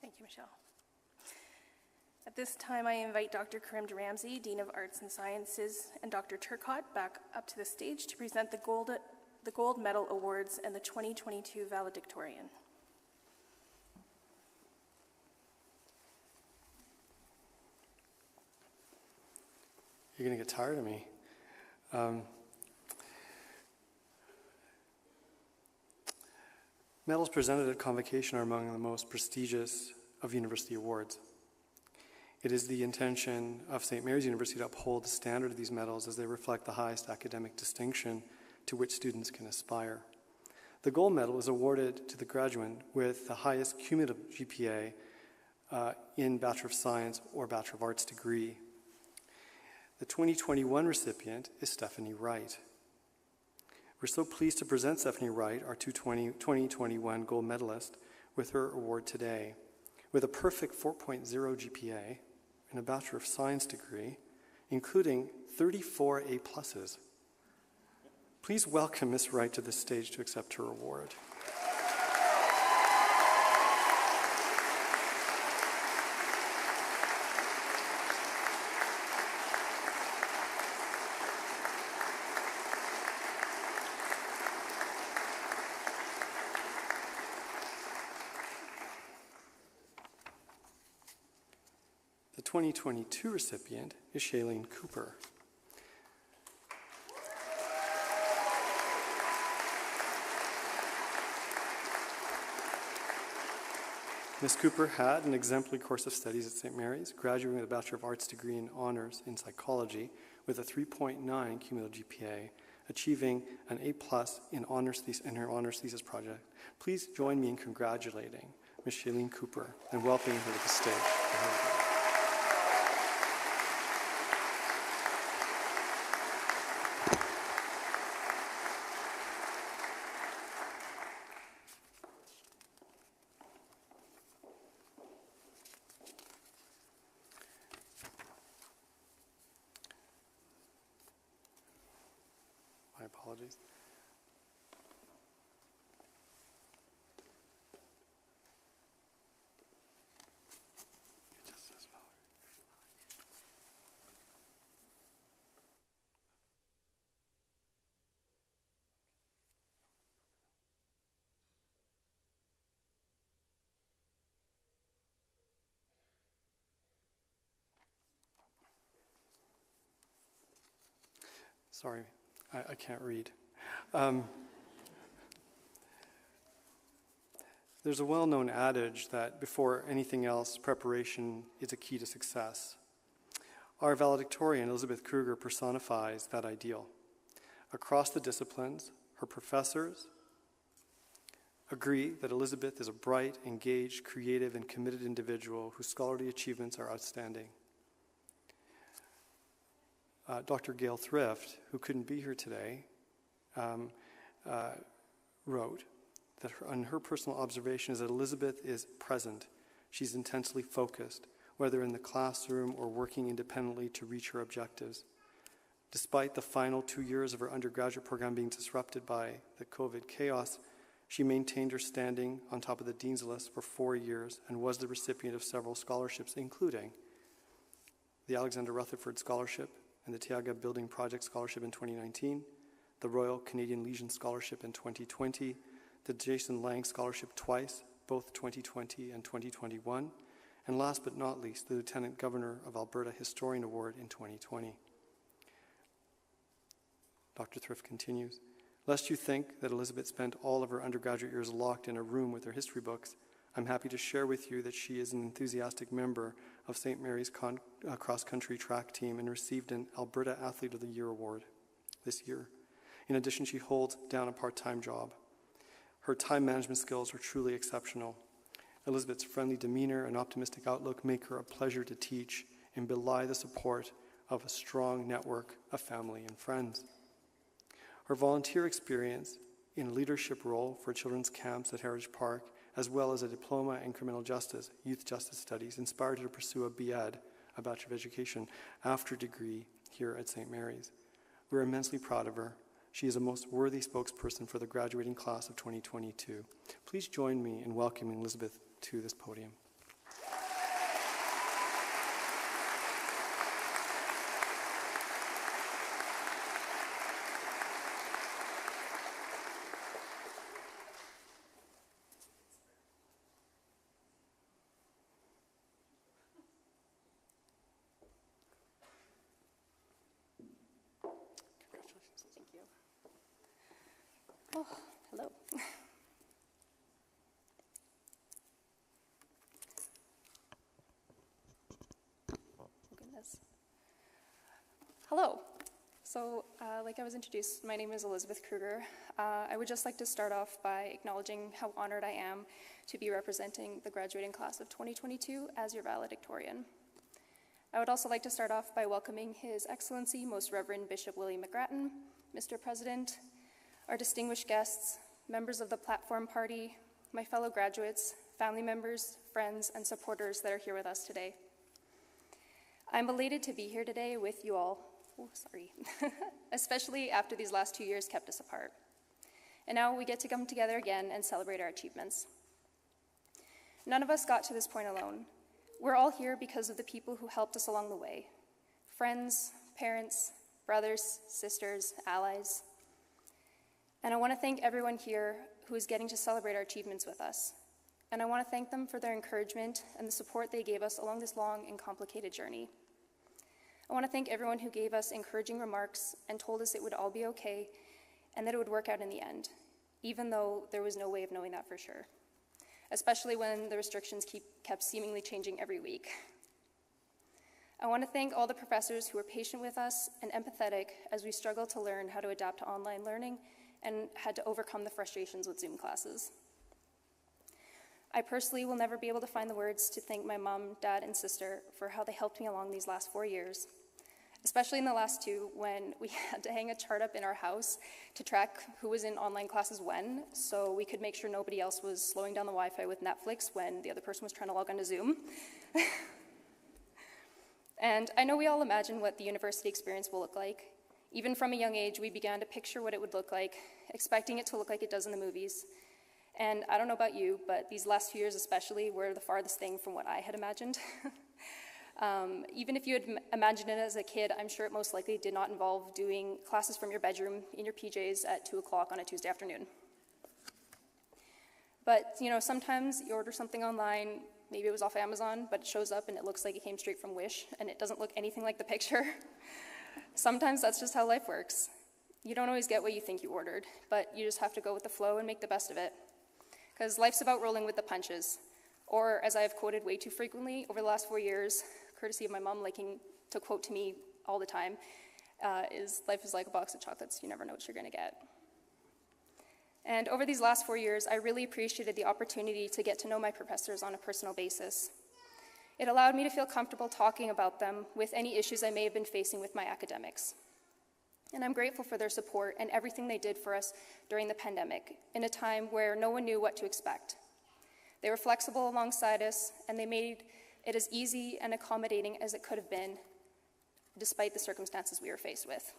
Thank you, Michelle. At this time, I invite Dr. Karim Ramsey, Dean of Arts and Sciences, and Dr. Turcott back up to the stage to present the Gold Medal Awards and the 2022 Valedictorian. You're going to get tired of me. Medals presented at Convocation are among the most prestigious of university awards. It is the intention of St. Mary's University to uphold the standard of these medals as they reflect the highest academic distinction to which students can aspire. The gold medal is awarded to the graduate with the highest cumulative GPA in Bachelor of Science or Bachelor of Arts degree. The 2021 recipient is Stephanie Wright. We're so pleased to present Stephanie Wright, our 2021 gold medalist, with her award today. with a perfect 4.0 GPA and a Bachelor of Science degree, including 34 A+. Please welcome Ms. Wright to the stage to accept her award. The 2022 recipient is Shailene Cooper. Ms. Cooper had an exemplary course of studies at St. Mary's, graduating with a Bachelor of Arts degree in Honors in Psychology with a 3.9 cumulative GPA, achieving an A+ in her honors thesis project. Please join me in congratulating Ms. Shailene Cooper and welcoming her to the stage. My apologies. Sorry, I can't read. There's a well-known adage that before anything else, preparation is a key to success. Our valedictorian, Elizabeth Kruger, personifies that ideal. Across the disciplines, her professors agree that Elizabeth is a bright, engaged, creative, and committed individual whose scholarly achievements are outstanding. Dr. Gail Thrift, who couldn't be here today, wrote that her personal observation is that Elizabeth is present. She's intensely focused, whether in the classroom or working independently to reach her objectives. Despite the final 2 years of her undergraduate program being disrupted by the COVID chaos, she maintained her standing on top of the Dean's List for 4 years and was the recipient of several scholarships, including the Alexander Rutherford Scholarship and the Tiaga Building Project Scholarship in 2019, the Royal Canadian Legion Scholarship in 2020, the Jason Lang Scholarship twice, both 2020 and 2021, and last but not least, the Lieutenant Governor of Alberta Historian Award in 2020. Dr. Thrift continues, lest you think that Elizabeth spent all of her undergraduate years locked in a room with her history books, I'm happy to share with you that she is an enthusiastic member of St. Mary's cross-country track team and received an Alberta Athlete of the Year award this year. In addition, she holds down a part-time job. Her time management skills are truly exceptional. Elizabeth's friendly demeanor and optimistic outlook make her a pleasure to teach and belie the support of a strong network of family and friends. Her volunteer experience in a leadership role for children's camps at Heritage Park, as well as a diploma in criminal justice, youth justice studies, inspired her to pursue a B.Ed, a Bachelor of Education, after degree here at St. Mary's. We're immensely proud of her. She is a most worthy spokesperson for the graduating class of 2022. Please join me in welcoming Elizabeth to this podium. Oh, hello. Oh, goodness. Hello. So, like I was introduced, my name is Elizabeth Kruger. I would just like to start off by acknowledging how honored I am to be representing the graduating class of 2022 as your valedictorian. I would also like to start off by welcoming His Excellency, Most Reverend Bishop William McGrattan, Mr. President, our distinguished guests, members of the Platform Party, my fellow graduates, family members, friends, and supporters that are here with us today. I'm elated to be here today with you all, especially after these last 2 years kept us apart. And now we get to come together again and celebrate our achievements. None of us got to this point alone. We're all here because of the people who helped us along the way. Friends, parents, brothers, sisters, allies. And I want to thank everyone here who is getting to celebrate our achievements with us. And I want to thank them for their encouragement and the support they gave us along this long and complicated journey. I want to thank everyone who gave us encouraging remarks and told us it would all be okay and that it would work out in the end, even though there was no way of knowing that for sure, especially when the restrictions kept seemingly changing every week. I want to thank all the professors who were patient with us and empathetic as we struggled to learn how to adapt to online learning and had to overcome the frustrations with Zoom classes. I personally will never be able to find the words to thank my mom, dad, and sister for how they helped me along these last 4 years, especially in the last 2 when we had to hang a chart up in our house to track who was in online classes when, so we could make sure nobody else was slowing down the Wi-Fi with Netflix when the other person was trying to log onto Zoom. And I know we all imagine what the university experience will look like. Even from a young age, we began to picture what it would look like, expecting it to look like it does in the movies. And I don't know about you, but these last few years especially were the farthest thing from what I had imagined. Even if you had imagined it as a kid, I'm sure it most likely did not involve doing classes from your bedroom in your PJs at 2 o'clock on a Tuesday afternoon. But sometimes you order something online, maybe it was off Amazon, but it shows up and it looks like it came straight from Wish, and it doesn't look anything like the picture. Sometimes that's just how life works. You don't always get what you think you ordered, but you just have to go with the flow and make the best of it. Because life's about rolling with the punches. Or, as I have quoted way too frequently over the last 4 years, courtesy of my mom liking to quote to me all the time, is life is like a box of chocolates. You never know what you're going to get. And over these last 4 years, I really appreciated the opportunity to get to know my professors on a personal basis. It allowed me to feel comfortable talking about them with any issues I may have been facing with my academics. And I'm grateful for their support and everything they did for us during the pandemic, in a time where no one knew what to expect. They were flexible alongside us, and they made it as easy and accommodating as it could have been, despite the circumstances we were faced with.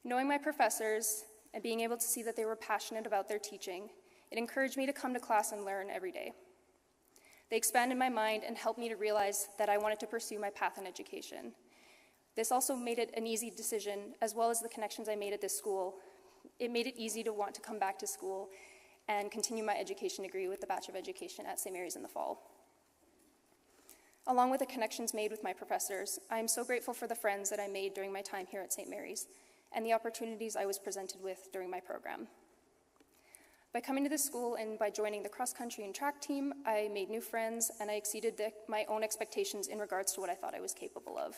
Knowing my professors and being able to see that they were passionate about their teaching, it encouraged me to come to class and learn every day. They expanded my mind and helped me to realize that I wanted to pursue my path in education. This also made it an easy decision, as well as the connections I made at this school. It made it easy to want to come back to school and continue my education degree with the Bachelor of Education at St. Mary's in the fall. Along with the connections made with my professors, I am so grateful for the friends that I made during my time here at St. Mary's and the opportunities I was presented with during my program. By coming to this school and by joining the cross-country and track team, I made new friends and I exceeded my own expectations in regards to what I thought I was capable of.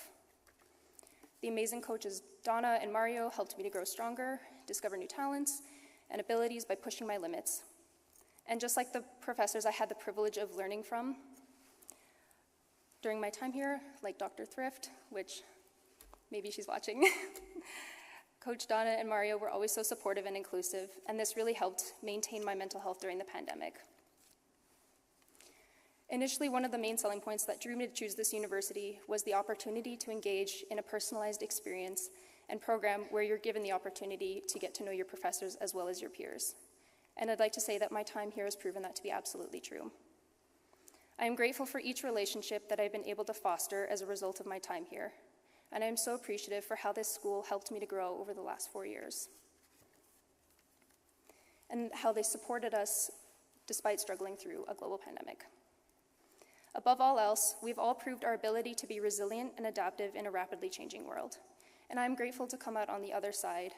The amazing coaches Donna and Mario helped me to grow stronger, discover new talents and abilities by pushing my limits. And just like the professors I had the privilege of learning from during my time here, like Dr. Thrift, which maybe she's watching, Coach Donna and Mario were always so supportive and inclusive, and this really helped maintain my mental health during the pandemic. Initially, one of the main selling points that drew me to choose this university was the opportunity to engage in a personalized experience and program where you're given the opportunity to get to know your professors as well as your peers. And I'd like to say that my time here has proven that to be absolutely true. I am grateful for each relationship that I've been able to foster as a result of my time here. And I am so appreciative for how this school helped me to grow over the last 4 years, and how they supported us despite struggling through a global pandemic. Above all else, we've all proved our ability to be resilient and adaptive in a rapidly changing world, and I'm grateful to come out on the other side,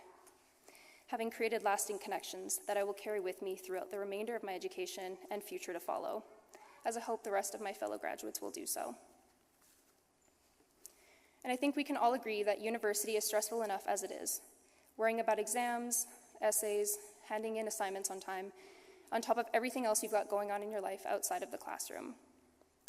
having created lasting connections that I will carry with me throughout the remainder of my education and future to follow, as I hope the rest of my fellow graduates will do so. And I think we can all agree that university is stressful enough as it is, worrying about exams, essays, handing in assignments on time, on top of everything else you've got going on in your life outside of the classroom.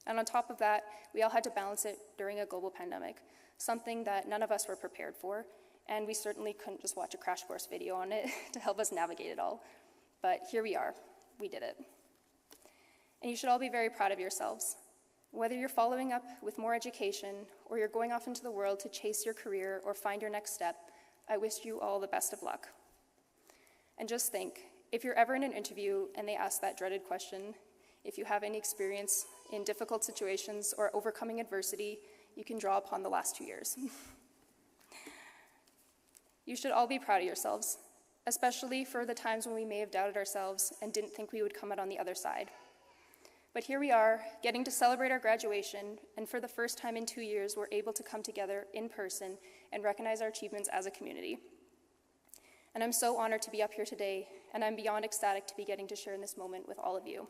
And on top of that, we all had to balance it during a global pandemic, something that none of us were prepared for, and we certainly couldn't just watch a crash course video on it to help us navigate it all. But here we are, we did it. And you should all be very proud of yourselves. Whether you're following up with more education or you're going off into the world to chase your career or find your next step, I wish you all the best of luck. And just think, if you're ever in an interview and they ask that dreaded question, if you have any experience in difficult situations or overcoming adversity, you can draw upon the last 2 years. You should all be proud of yourselves, especially for the times when we may have doubted ourselves and didn't think we would come out on the other side. But here we are, getting to celebrate our graduation, and for the first time in 2 years, we're able to come together in person and recognize our achievements as a community. And I'm so honored to be up here today, and I'm beyond ecstatic to be getting to share in this moment with all of you.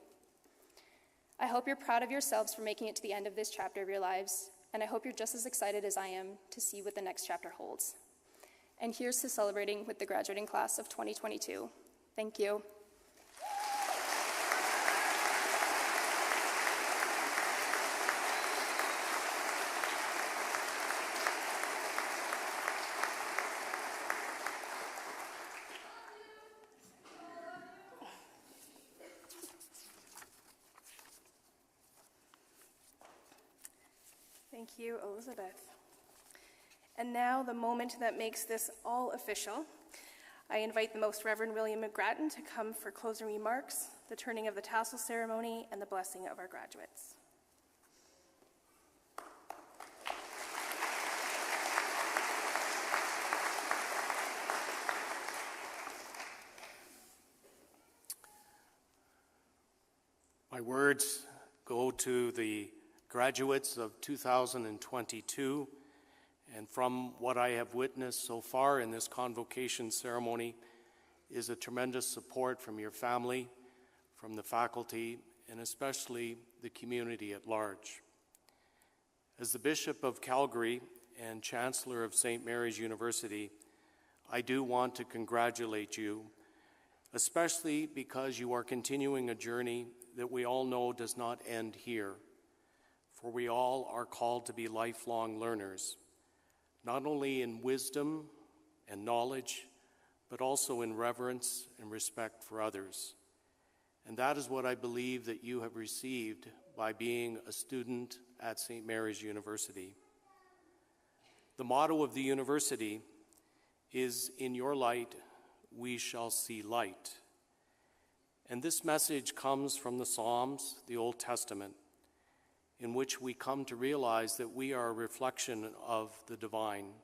I hope you're proud of yourselves for making it to the end of this chapter of your lives, and I hope you're just as excited as I am to see what the next chapter holds. And here's to celebrating with the graduating class of 2022. Thank you. Thank you, Elizabeth. And now the moment that makes this all official. I invite the Most Reverend William McGrattan to come for closing remarks, the turning of the tassel ceremony, and the blessing of our graduates. My words go to the graduates of 2022, and from what I have witnessed so far in this convocation ceremony is a tremendous support from your family, from the faculty, and especially the community at large. As the Bishop of Calgary and Chancellor of St. Mary's University, I do want to congratulate you, especially because you are continuing a journey that we all know does not end here. For we all are called to be lifelong learners, not only in wisdom and knowledge, but also in reverence and respect for others. And that is what I believe that you have received by being a student at St. Mary's University. The motto of the university is, "In your light, we shall see light." And this message comes from the Psalms, the Old Testament, in which we come to realize that we are a reflection of the divine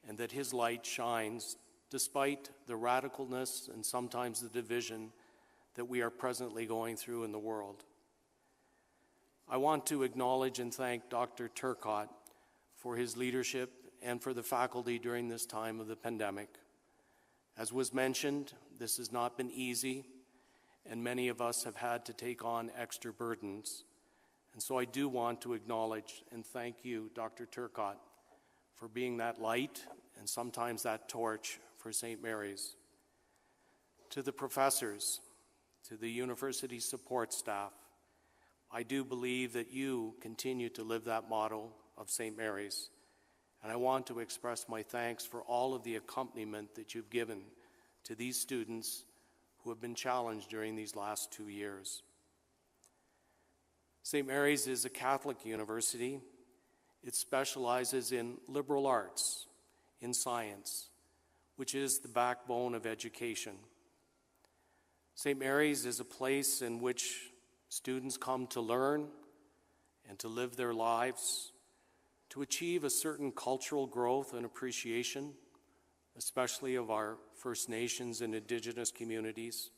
and that his light shines despite the radicalness and sometimes the division that we are presently going through in the world. I want to acknowledge and thank Dr. Turcotte for his leadership and for the faculty during this time of the pandemic. As was mentioned, this has not been easy, and many of us have had to take on extra burdens. And so I do want to acknowledge and thank you, Dr. Turcotte, for being that light and sometimes that torch for St. Mary's. To the professors, to the university support staff, I do believe that you continue to live that motto of St. Mary's. And I want to express my thanks for all of the accompaniment that you've given to these students who have been challenged during these last 2 years. St. Mary's is a Catholic university. It specializes in liberal arts, in science, which is the backbone of education. St. Mary's is a place in which students come to learn and to live their lives, to achieve a certain cultural growth and appreciation, especially of our First Nations and Indigenous communities.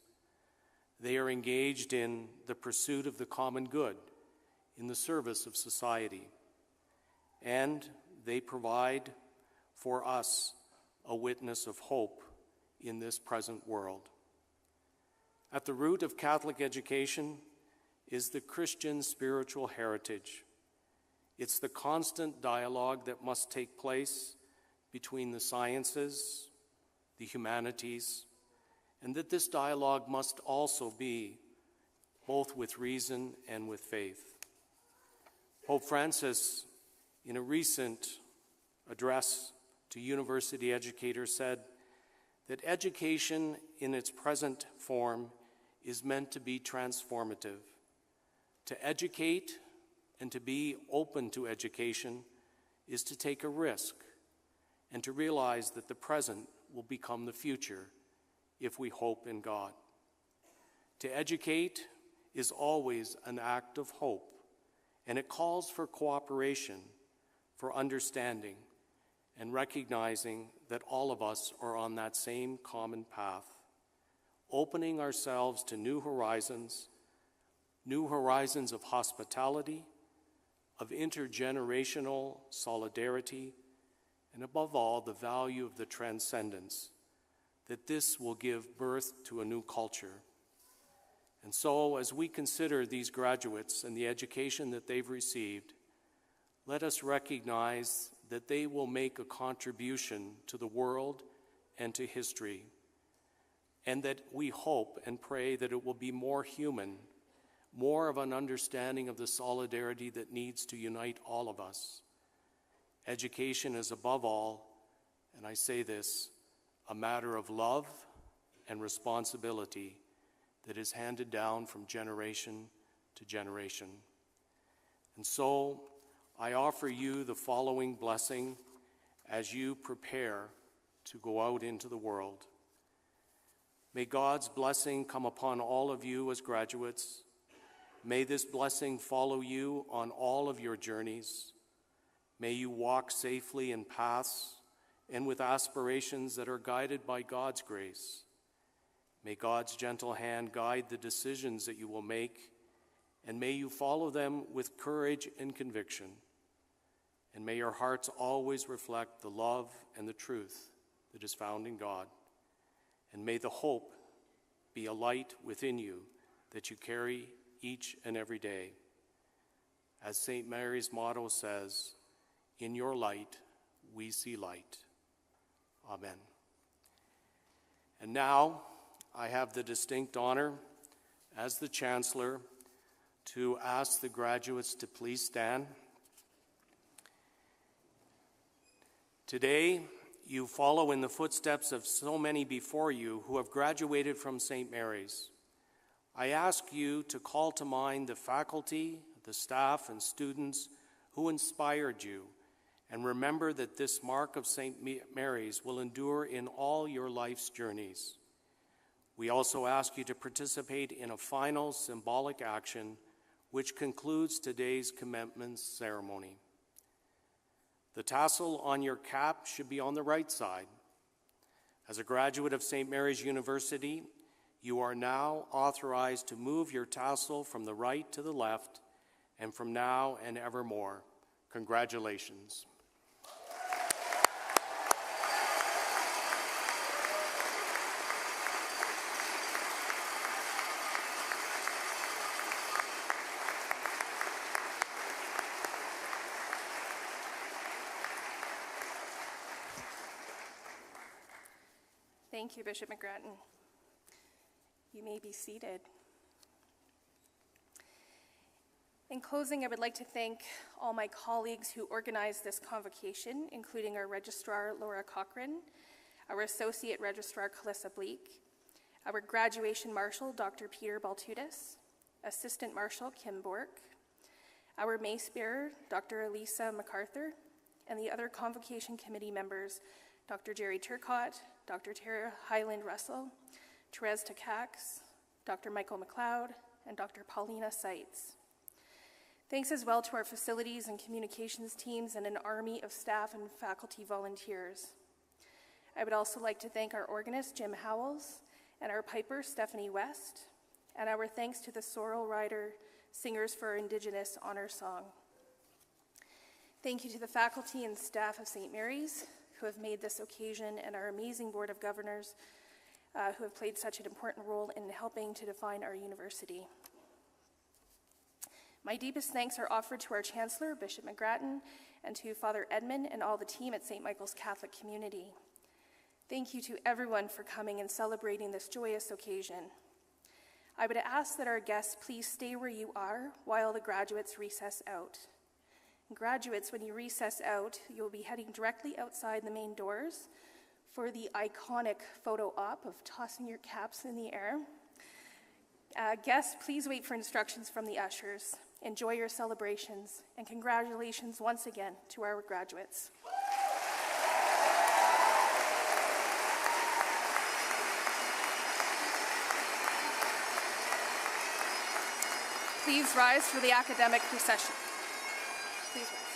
They are engaged in the pursuit of the common good, in the service of society, and they provide for us a witness of hope in this present world. At the root of Catholic education is the Christian spiritual heritage. It's the constant dialogue that must take place between the sciences, the humanities, and that this dialogue must also be both with reason and with faith. Pope Francis, in a recent address to university educators, said that education in its present form is meant to be transformative, To educate and to be open to education is to take a risk and to realize that the present will become the future if we hope in God. To educate is always an act of hope, and it calls for cooperation, for understanding, and recognizing that all of us are on that same common path, opening ourselves to new horizons of hospitality, of intergenerational solidarity, and above all, the value of the transcendence, that this will give birth to a new culture. And so, as we consider these graduates and the education that they've received, let us recognize that they will make a contribution to the world and to history, and that we hope and pray that it will be more human, more of an understanding of the solidarity that needs to unite all of us. Education is above all, and I say this, a matter of love and responsibility that is handed down from generation to generation. And so I offer you the following blessing as you prepare to go out into the world. May God's blessing come upon all of you as graduates. May this blessing follow you on all of your journeys. May you walk safely in paths and with aspirations that are guided by God's grace. May God's gentle hand guide the decisions that you will make, and may you follow them with courage and conviction. And may your hearts always reflect the love and the truth that is found in God. And may the hope be a light within you that you carry each and every day. As St. Mary's motto says, "In your light, we see light." Amen. And now, I have the distinct honor, as the Chancellor, to ask the graduates to please stand. Today, you follow in the footsteps of so many before you who have graduated from St. Mary's. I ask you to call to mind the faculty, the staff, and students who inspired you, and remember that this mark of St. Mary's will endure in all your life's journeys. We also ask you to participate in a final symbolic action which concludes today's commencement ceremony. The tassel on your cap should be on the right side. As a graduate of St. Mary's University, you are now authorized to move your tassel from the right to the left, and from now and evermore. Congratulations. Thank you, Bishop McGrattan. You may be seated. In closing, I would like to thank all my colleagues who organized this convocation, including our Registrar, Laura Cochran, our Associate Registrar, Calissa Bleak, our Graduation Marshal, Dr. Peter Baltudis, Assistant Marshal, Kim Bork, our Mace Bearer, Dr. Elisa MacArthur, and the other Convocation Committee members, Dr. Jerry Turcott, Dr. Tara Highland-Russell, Therese Takacs, Dr. Michael McLeod, and Dr. Paulina Seitz. Thanks as well to our facilities and communications teams and an army of staff and faculty volunteers. I would also like to thank our organist, Jim Howells, and our piper, Stephanie West, and our thanks to the Sorrel Rider Singers for Indigenous Honor Song. Thank you to the faculty and staff of St. Mary's who have made this occasion, and our amazing Board of Governors who have played such an important role in helping to define our university. My deepest thanks are offered to our Chancellor, Bishop McGrattan, and to Father Edmund and all the team at St. Michael's Catholic Community. Thank you to everyone for coming and celebrating this joyous occasion. I would ask that our guests please stay where you are while the graduates recess out. Graduates, when you recess out, you'll be heading directly outside the main doors for the iconic photo op of tossing your caps in the air. Guests, please wait for instructions from the ushers. Enjoy your celebrations, and congratulations once again to our graduates. Please rise for the academic recession. Please rise.